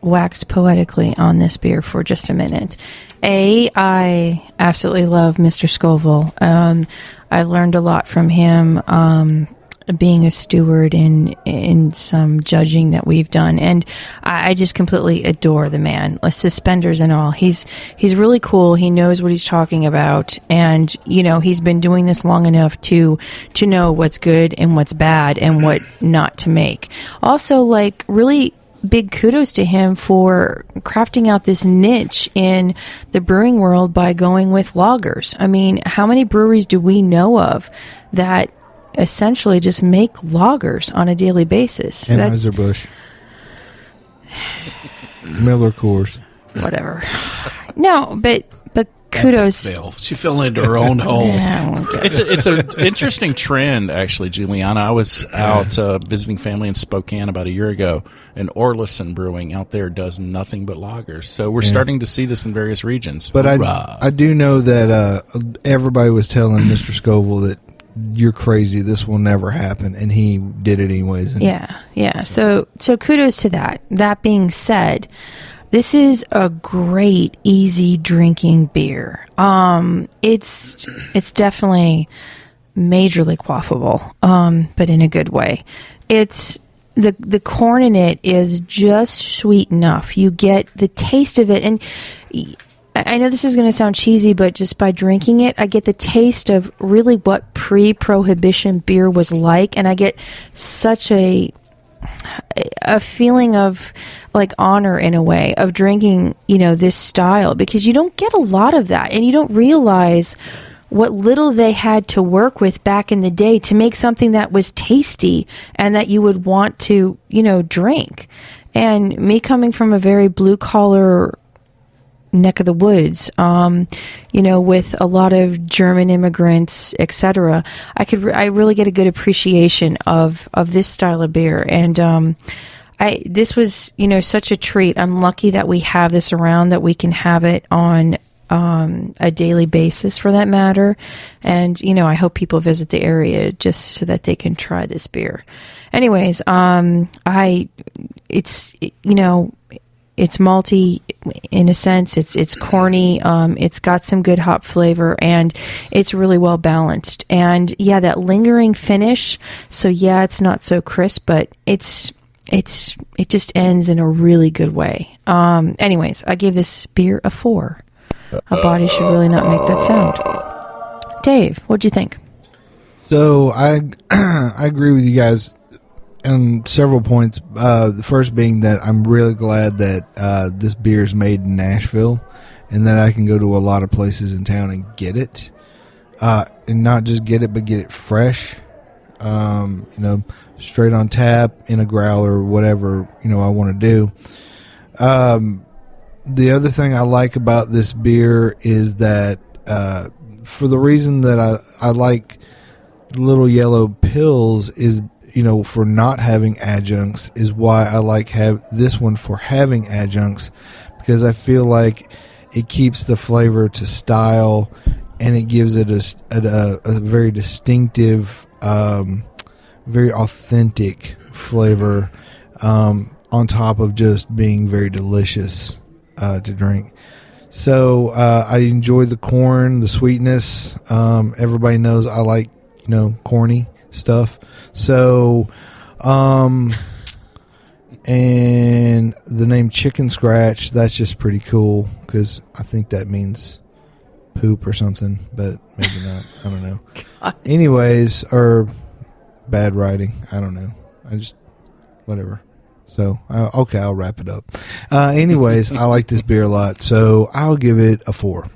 wax poetically on this beer for just a minute. I absolutely love Mr. Scoville. I've learned a lot from him, being a steward in some judging that we've done, and I just completely adore the man, suspenders and all. He's really cool. He knows what he's talking about, and he's been doing this long enough to know what's good and what's bad and what not to make. Also, really big kudos to him for crafting out this niche in the brewing world by going with lagers. I mean, how many breweries do we know of that essentially just make lagers on a daily basis? Anheuser-Busch. Miller Coors. Whatever. No, but kudos. She fell into her own hole. Yeah, It's an interesting trend, actually, Juliana. I was out visiting family in Spokane about a year ago, and Orlison Brewing out there does nothing but lagers. So we're starting to see this in various regions. But I do know that everybody was telling Mr. Scoville that you're crazy, this will never happen, and he did it anyways. Yeah. So kudos to that. That being said, this is a great, easy drinking beer. It's definitely majorly quaffable, but in a good way. It's the corn in it is just sweet enough. You get the taste of it, and I know this is going to sound cheesy, but just by drinking it, I get the taste of really what pre-prohibition beer was like, and I get such a feeling of honor in a way of drinking, this style, because you don't get a lot of that, and you don't realize what little they had to work with back in the day to make something that was tasty and that you would want to, drink. And me coming from a very blue collar neck of the woods, with a lot of German immigrants, etc. I really get a good appreciation of this style of beer, and this was such a treat. I'm lucky that we have this around, that we can have it on a daily basis, for that matter, and I hope people visit the area just so that they can try this beer. Anyways, it's malty in a sense. It's corny. It's got some good hop flavor, and it's really well balanced. And that lingering finish. So it's not so crisp, but it just ends in a really good way. Anyways, I gave this beer a 4. A body should really not make that sound. Dave, what'd you think? So I agree with you guys on several points. The first being that I'm really glad that this beer is made in Nashville, and that I can go to a lot of places in town and get it, and not just get it, but get it fresh, straight on tap in a growler, or whatever I want to do. The other thing I like about this beer is that, for the reason that I like Little Yellow Pills is, for not having adjuncts, is why I like this one for having adjuncts, because I feel like it keeps the flavor to style, and it gives it a very distinctive, very authentic flavor, on top of just being very delicious to drink. So I enjoy the corn, the sweetness. Everybody knows I like corny stuff. So, and the name Chicken Scratch, that's just pretty cool, because I think that means poop or something, but maybe not. I don't know. God. Anyways, or bad writing. I don't know. Whatever. So, okay, I'll wrap it up. Anyways, I like this beer a lot, so I'll give it a 4.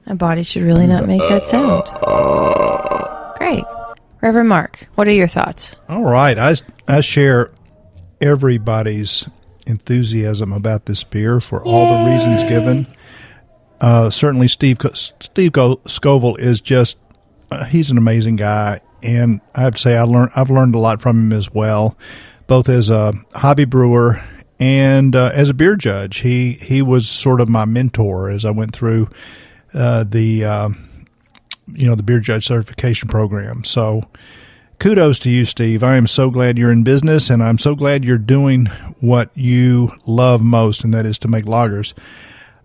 A body should really not make that sound. Great. Reverend Mark, what are your thoughts? All right. I share everybody's enthusiasm about this beer for all the reasons given. Certainly Steve Scoville is just, he's an amazing guy, and I have to say I've learned a lot from him as well, both as a hobby brewer and as a beer judge. He was sort of my mentor as I went through the beer judge certification program. So kudos to you, Steve. I am so glad you're in business, and I'm so glad you're doing what you love most, and that is to make lagers.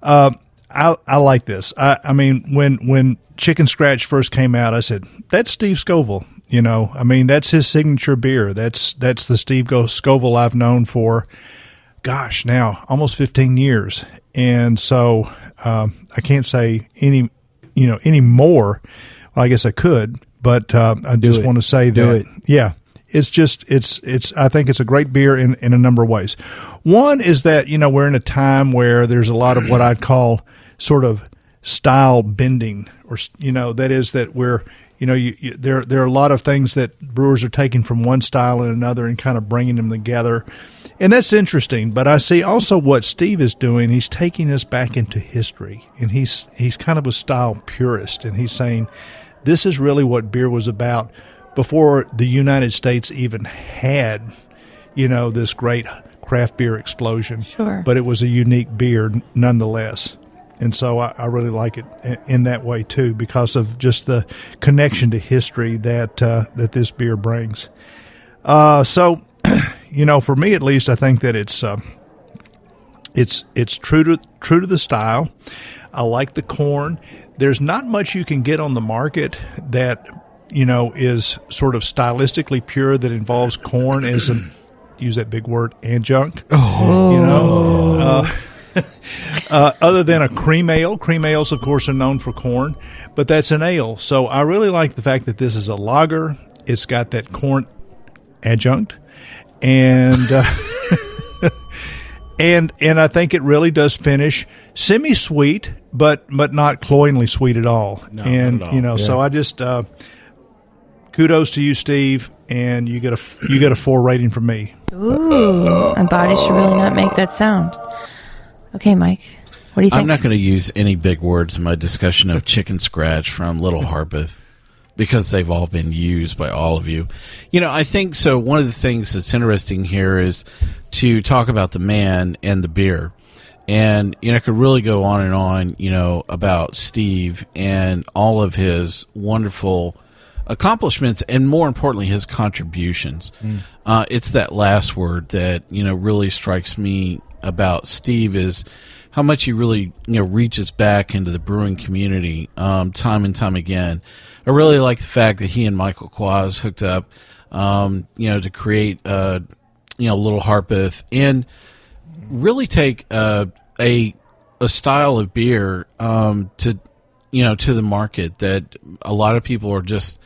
I like this. I mean, when Chicken Scratch first came out, I said, that's Steve Scoville. You know, I mean, that's his signature beer. That's the Steve Scoville I've known for, gosh, now almost 15 years. And so I can't say any more. Well, I guess I could, but I just want to say that, yeah, it's I think it's a great beer in a number of ways. One is that, we're in a time where there's a lot of what I'd call sort of style bending, or, that is that we're, there are a lot of things that brewers are taking from one style and another and kind of bringing them together. And that's interesting. But I see also what Steve is doing. He's taking us back into history, and he's kind of a style purist, and he's saying, this is really what beer was about before the United States even had, this great craft beer explosion. Sure. But it was a unique beer nonetheless. And so I really like it in that way, too, because of just the connection to history that this beer brings. So, for me at least, I think that it's true to the style. I like the corn. There's not much you can get on the market that, is sort of stylistically pure that involves corn as use that big word, adjunct. Other than a cream ale. Cream ales, of course, are known for corn, but that's an ale. So I really like the fact that this is a lager. It's got that corn adjunct, and and I think it really does finish semi-sweet, but not cloyingly sweet at all. No, and not at all. So I just kudos to you, Steve, and you get a 4 rating from me. Ooh, my body should really not make that sound. Okay, Mike, what do you think? I'm not going to use any big words in my discussion of Chicken Scratch from Little Harpeth, because they've all been used by all of you. I think so. One of the things that's interesting here is to talk about the man and the beer. And, I could really go on and on, about Steve and all of his wonderful accomplishments and, more importantly, his contributions. It's that last word that, really strikes me about Steve, is how much he really, reaches back into the brewing community time and time again. I really like the fact that he and Michael Quaz hooked up, to create, Little Harpeth, and really take a style of beer to the market that a lot of people are just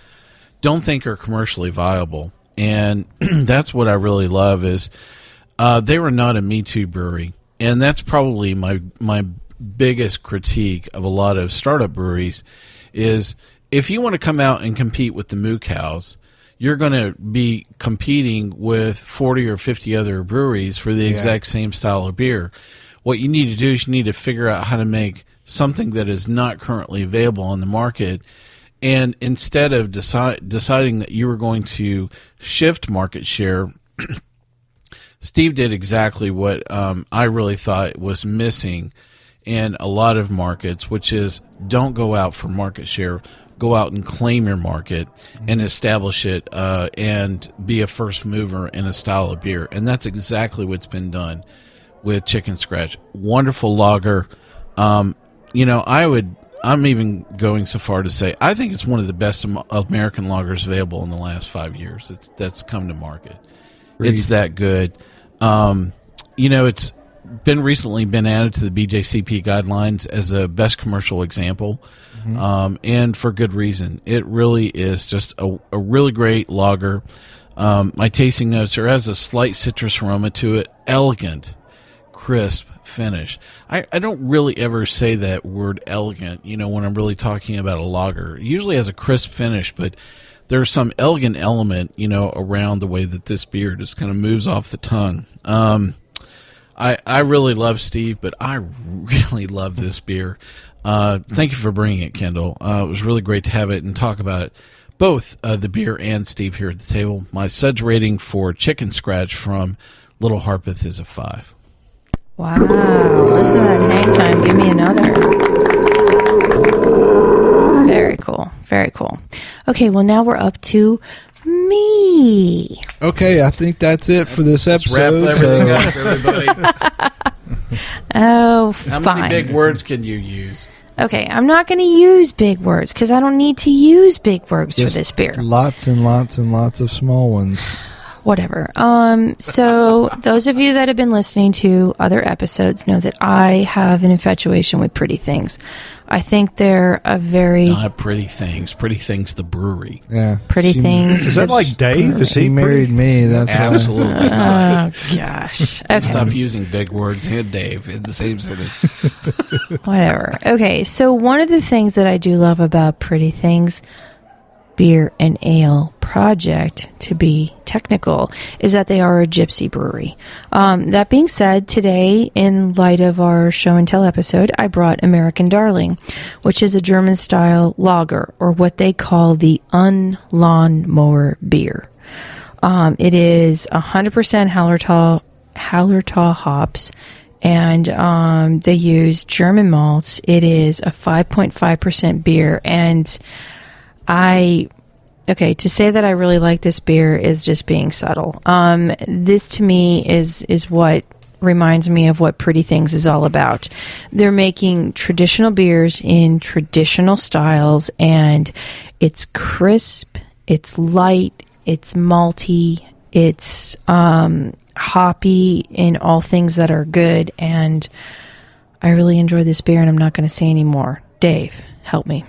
don't think are commercially viable. And that's what I really love is they were not a Me Too brewery. And that's probably my biggest critique of a lot of startup breweries is if you want to come out and compete with the Moo Cows, you're going to be competing with 40 or 50 other breweries for the exact same style of beer. What you need to do is you need to figure out how to make something that is not currently available on the market. And instead of deciding that you were going to shift market share, Steve did exactly what I really thought was missing in a lot of markets, which is don't go out for market share. Go out and claim your market and establish it and be a first mover in a style of beer. And that's exactly what's been done with Chicken Scratch. Wonderful lager. I'm even going so far to say I think it's one of the best American lagers available in the last 5 years. That's come to market. It's that good. It's been recently been added to the BJCP guidelines as a best commercial example. And for good reason. It really is just a really great lager. My tasting notes are has a slight citrus aroma to it, elegant, crisp finish. I don't really ever say that word elegant, when I'm really talking about a lager. It usually has a crisp finish, but there's some elegant element, around the way that this beer just kind of moves off the tongue. I really love Steve, but I really love this beer. Thank you for bringing it, Kendall. It was really great to have it and talk about it. Both the beer and Steve here at the table. My suds rating for Chicken Scratch from Little Harpeth is a 5. Wow. Listen to that hang time. Give me another. Very cool. Very cool. Okay, well, now we're up to me. Okay, I think that's it for this Let's wrap episode. everything up, everybody. Oh, How fine. many big words can you use? Okay, I'm not going to use big words because I don't need to use big words for Just this beer. Lots and lots and lots of small ones. Whatever. So those of you that have been listening to other episodes know that I have an infatuation with Pretty Things. I think they're a very Not Pretty Things. Pretty Things, the brewery. Yeah. Pretty Things. Is that like Dave? Is He he married pretty? me. That's why. Absolutely not. Oh, gosh. Okay. Stop using big words and Dave in the same sentence. Whatever. Okay, so one of the things that I do love about Pretty Things Beer and Ale Project, to be technical, is that they are a gypsy brewery. That being said, today, in light of our show and tell episode, I brought American Darling, which is a German-style lager, or what they call the unlawnmower beer. It is 100% Hallertau hops, and they use German malts. It is a 5.5% beer, and to say that I really like this beer is just being subtle. This to me is what reminds me of what Pretty Things is all about. They're making traditional beers in traditional styles, and it's crisp, it's light, it's malty, it's hoppy in all things that are good, and I really enjoy this beer, and I'm not going to say any more. Dave, help me.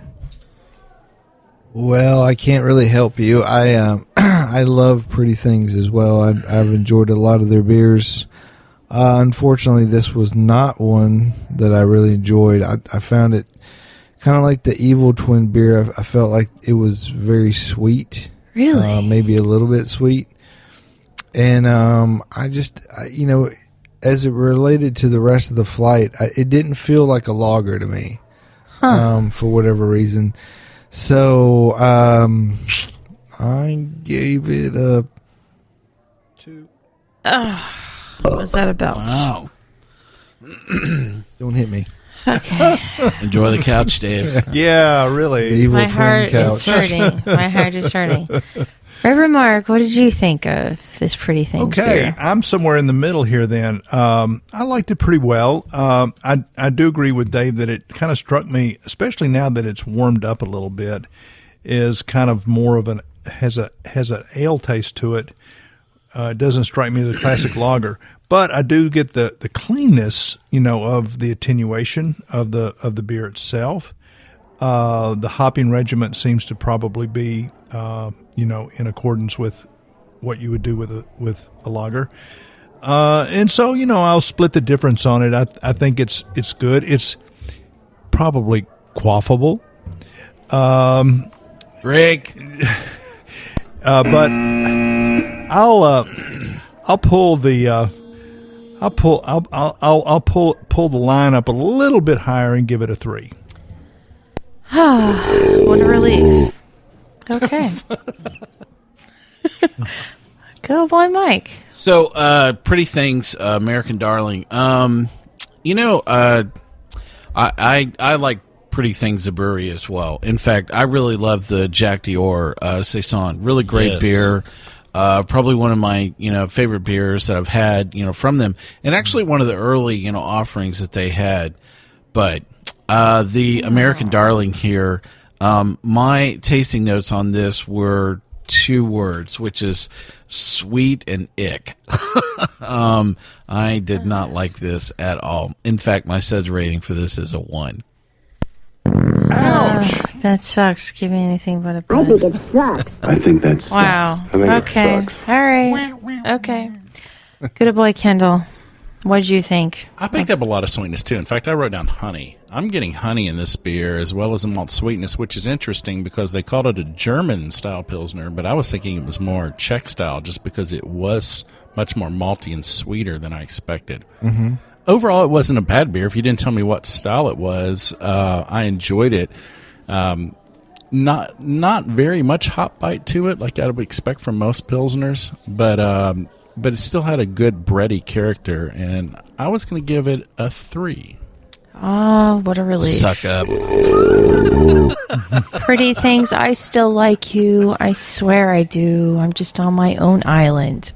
Well, I can't really help you. I love Pretty Things as well. I've enjoyed a lot of their beers. Unfortunately, this was not one that I really enjoyed. I found it kind of like the Evil Twin beer. I felt like it was very sweet. Really? Maybe a little bit sweet. And as it related to the rest of the flight, it didn't feel like a lager to me. For whatever reason. So, I gave it a 2. What was that about? Wow. Don't hit me. Okay. Enjoy the couch, Dave. Yeah, The really. evil My twin heart couch. is hurting. My heart is hurting. Reverend Mark, what did you think of this Pretty Things Okay, beer? I'm somewhere in the middle here then. I liked it pretty well. I do agree with Dave that it kind of struck me, especially now that it's warmed up a little bit, is kind of more of has an ale taste to it. It doesn't strike me as a classic lager, but I do get the cleanness, of the attenuation of the beer itself. The hopping regiment seems to probably be, in accordance with what you would do with a lager. And so, I'll split the difference on it. I think it's good. It's probably quaffable. Rick. But I'll pull the pull the line up a little bit higher and give it a 3. What a relief. Okay. Good old boy Mike. So, Pretty Things, American Darling. I like Pretty Things, the brewery as well. In fact, I really love the Jack Dior Saison. Really great Yes. beer. Probably one of my, favorite beers that I've had, from them. And actually one of the early, offerings that they had. But the American Darling here, my tasting notes on this were 2 words, which is sweet and ick. I did not like this at all. In fact, my SEDS rating for this is a 1. Ouch. That sucks. Give me anything but a I bad. think it sucks. I think that's. Wow. I think it Okay. sucks. All right. Okay. Good old boy Kendall. What did you think? I picked up a lot of sweetness too. In fact, I wrote down honey. I'm getting honey in this beer as well as a malt sweetness, which is interesting because they called it a German style Pilsner, but I was thinking it was more Czech style just because it was much more malty and sweeter than I expected. Mm-hmm. Overall, it wasn't a bad beer. If you didn't tell me what style it was, I enjoyed it. Not very much hop bite to it, like I would expect from most Pilsners, but it still had a good bready character, and I was going to give it a 3. Oh, what a relief. Suck up. Pretty things, I still like you. I swear I do. I'm just on my own island.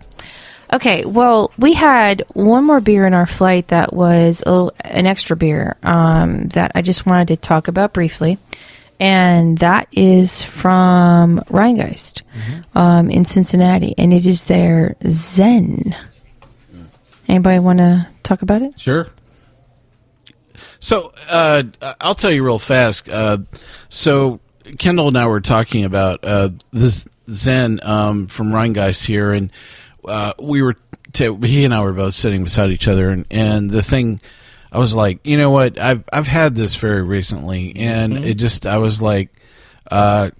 Okay, well, we had one more beer in our flight that was an extra beer that I just wanted to talk about briefly. And that is from Rheingeist in Cincinnati. And it is their Zen. Anybody want to talk about it? Sure. So I'll tell you real fast. So Kendall and I were talking about this Zen from Rheingeist here, and he and I were both sitting beside each other, and the thing, I was like, you know what, I've had this very recently, and I was like,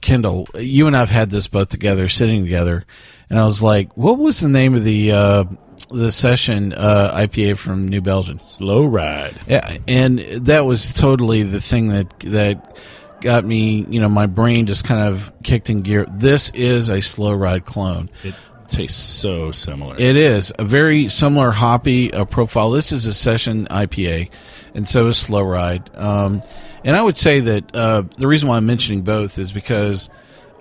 Kendall, you and I've had this both together, sitting together, and I was like, what was the name of the session IPA from New Belgium? Slow Ride. Yeah, and that was totally the thing that got me, my brain just kind of kicked in gear. This is a Slow Ride clone. It tastes so similar. It is a very similar hoppy profile. This is a session IPA, and so is Slow Ride. And I would say that the reason why I'm mentioning both is because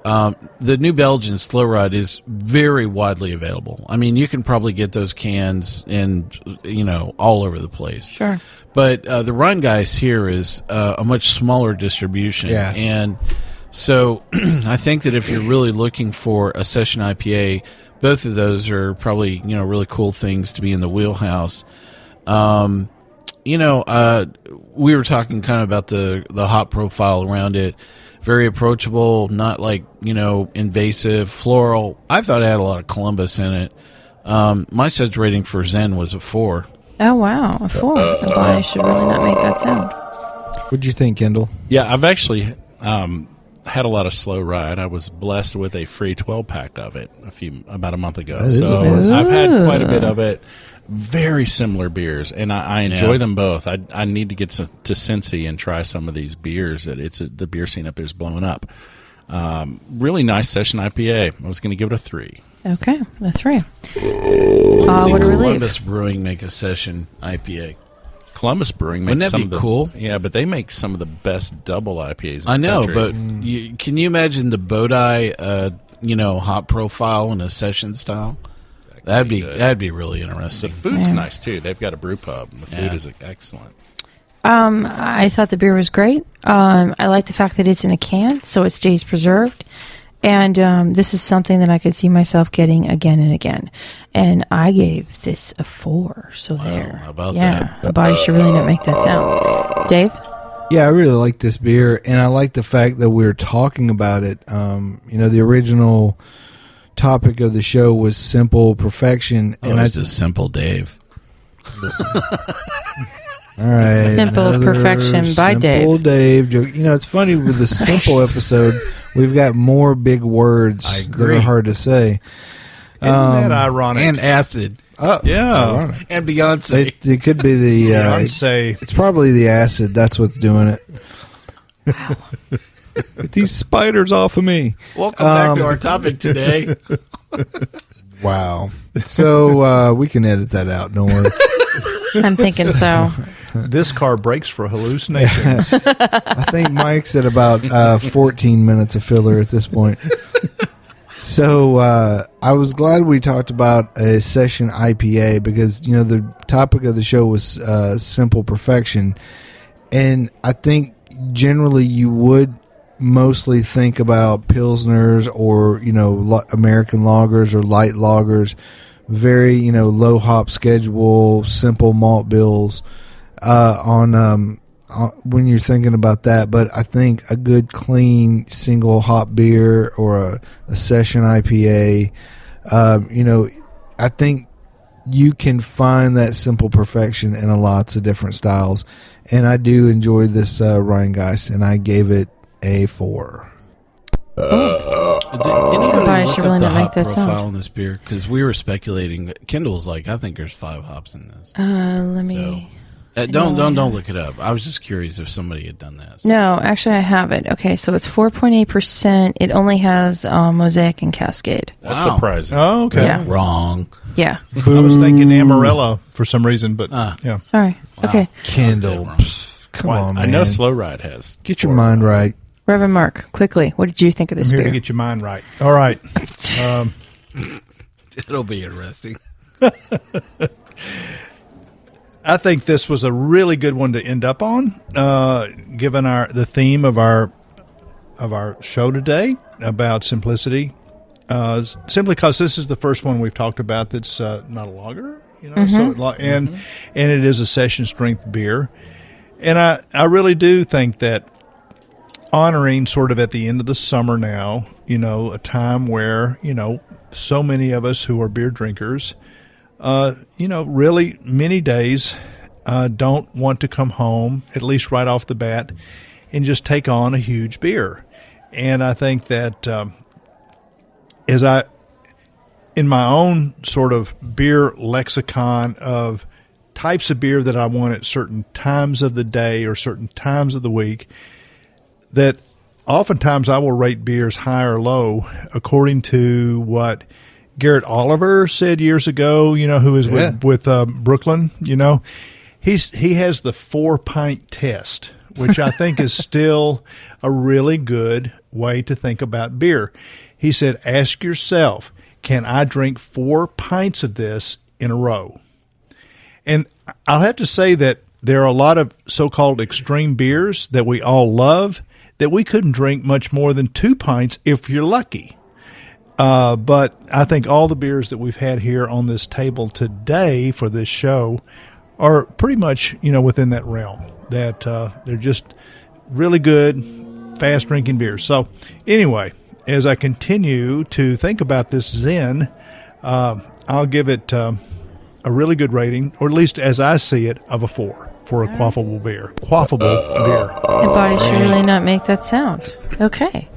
the New Belgian Slow Ride is very widely available. I mean, you can probably get those cans all over the place. Sure. But the Rheingeist here is a much smaller distribution. Yeah. And so I think that if you're really looking for a session IPA, both of those are probably, really cool things to be in the wheelhouse. We were talking kind of about the hop profile around it. Very approachable, not like, invasive, floral. I thought it had a lot of Columbus in it. My sedge rating for Zen was a 4. Oh, wow. A 4. I should really not make that sound. What'd you think, Kendall? Yeah, I've actually had a lot of Slow Ride. I was blessed with a free 12-pack of it about a month ago. That is So amazing. I've had quite a bit of it. Very similar beers, and I enjoy them both. I need to get to Cincy and try some of these beers. The beer scene up there is blowing up. Really nice session IPA. I was going to give it a 3. Okay, a 3. See What a relief. Columbus Brewing make a session IPA. Columbus Brewing makes Wouldn't that some be of the cool? Yeah, but they make some of the best double IPAs. In I know, the but country. can you imagine the Bodai, hop profile in a session style? That'd be really The interesting. food's Yeah. nice too. They've got a brew pub, and the food Yeah. is excellent. I thought the beer was great. I like the fact that it's in a can, so it stays preserved. And this is something that I could see myself getting again and again. And I gave this a 4. So there. how about that? A body should really not make that sound. Dave? Yeah, I really like this beer, and I like the fact that we're talking about it. The original topic of the show was simple perfection, and I just simple Dave. all right, Simple another Perfection by Simple Dave joke. It's funny with the simple episode, we've got more big words I that agree. are hard to say. Isn't that ironic? And acid. Oh, Yeah. ironic. And Beyonce. It could be the. Beyonce. It's probably the acid. That's what's doing it. Get these spiders off of me. Welcome back to our topic today. Wow. So we can edit that out. Don't worry. I'm thinking so. This car breaks for hallucinations. I think Mike's at about 14 minutes of filler at this point. So I was glad we talked about a session IPA because, the topic of the show was simple perfection. And I think generally you would mostly think about Pilsners or, American lagers or light lagers, very, low hop schedule, simple malt bills on when you're thinking about that. But I think a good clean single hop beer or a session IPA, I think you can find that simple perfection in lots of different styles. And I do enjoy this Rheingeist, and I gave it a 4. Everybody should really not make that profile sound. on this beer because we were speculating. Kendall's like, I think there's 5 hops in this. Let me... Don't look it up. I was just curious if somebody had done that. No, actually I have it. Okay, so it's 4.8%. It only has Mosaic and Cascade. That's Wow. surprising. Oh, okay. Yeah. Wrong. Yeah. I was thinking Amarella for some reason, but yeah. Sorry. Okay. Kendall. Come Well, on, man. I know Slow Ride has. Get your mind right. Reverend Mark, quickly, what did you think of this I'm here beer? to get your mind right. All right. It'll be interesting. I think this was a really good one to end up on, given the theme of our show today about simplicity. Simply because this is the first one we've talked about that's not a lager, and it is a session strength beer, and I really do think that honoring sort of at the end of the summer now, a time where so many of us who are beer drinkers. Really many days don't want to come home, at least right off the bat, and just take on a huge beer. And I think that in my own sort of beer lexicon of types of beer that I want at certain times of the day or certain times of the week, that oftentimes I will rate beers high or low according to what Garrett Oliver said years ago, who is with Brooklyn, he has the 4-pint test, which I think is still a really good way to think about beer. He said, ask yourself, can I drink 4 pints of this in a row? And I'll have to say that there are a lot of so-called extreme beers that we all love that we couldn't drink much more than 2 pints if you're lucky. But I think all the beers that we've had here on this table today for this show are pretty much, within that realm, that they're just really good, fast drinking beers. So anyway, as I continue to think about this Zen, I'll give it a really good rating, or at least as I see it, of a 4 for a quaffable beer. Your body should really not make that sound. Okay.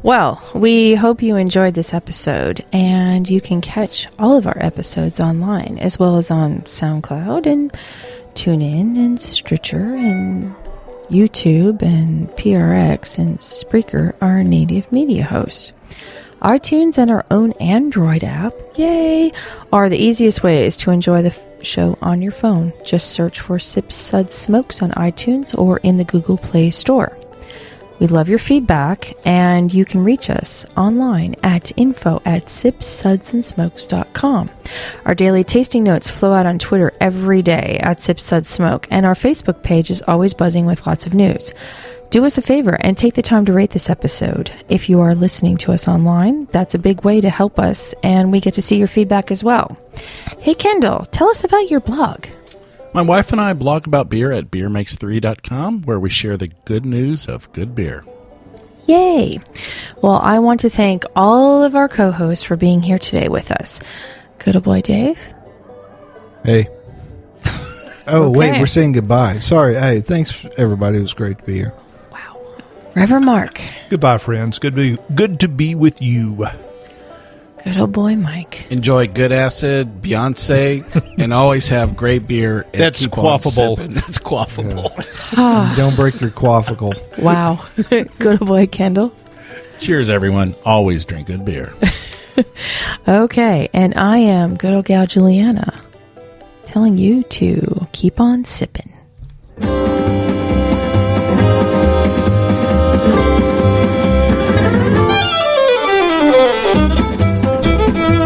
Well, we hope you enjoyed this episode, and you can catch all of our episodes online, as well as on SoundCloud and TuneIn and Stitcher and YouTube and PRX and Spreaker, our native media host. iTunes and our own Android app, yay, are the easiest ways to enjoy the show on your phone. Just search for Sips, Suds, Smokes on iTunes or in the Google Play Store. We love your feedback, and you can reach us online at info@sipsudsandsmokes.com. Our daily tasting notes flow out on Twitter every day at SipSudsSmoke, and our Facebook page is always buzzing with lots of news. Do us a favor and take the time to rate this episode. If you are listening to us online, that's a big way to help us, and we get to see your feedback as well. Hey, Kendall, tell us about your blog. My wife and I blog about beer at beermakes3.com, where we share the good news of good beer. Yay! Well, I want to thank all of our co-hosts for being here today with us. Good old boy Dave. Hey. Oh, Okay. wait, we're saying goodbye. Sorry. Hey, thanks, everybody. It was great to be here. Wow. Reverend Mark. Goodbye, friends. Good to be with you. Good old boy Mike. Enjoy good acid, Beyonce, and always have great beer. And That's keep on quaffable. sipping. That's quaffable. Don't break your quafficle. Wow. Good old boy Kendall. Cheers, everyone. Always drink good beer. Okay, and I am good old gal Juliana, telling you to keep on sipping.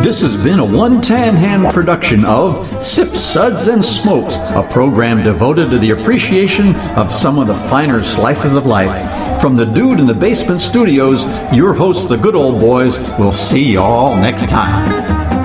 This has been a One Tan Hand production of Sips, Suds, and Smokes, a program devoted to the appreciation of some of the finer slices of life. From the Dude in the Basement Studios, your hosts, the Good Old Boys, will see you all next time.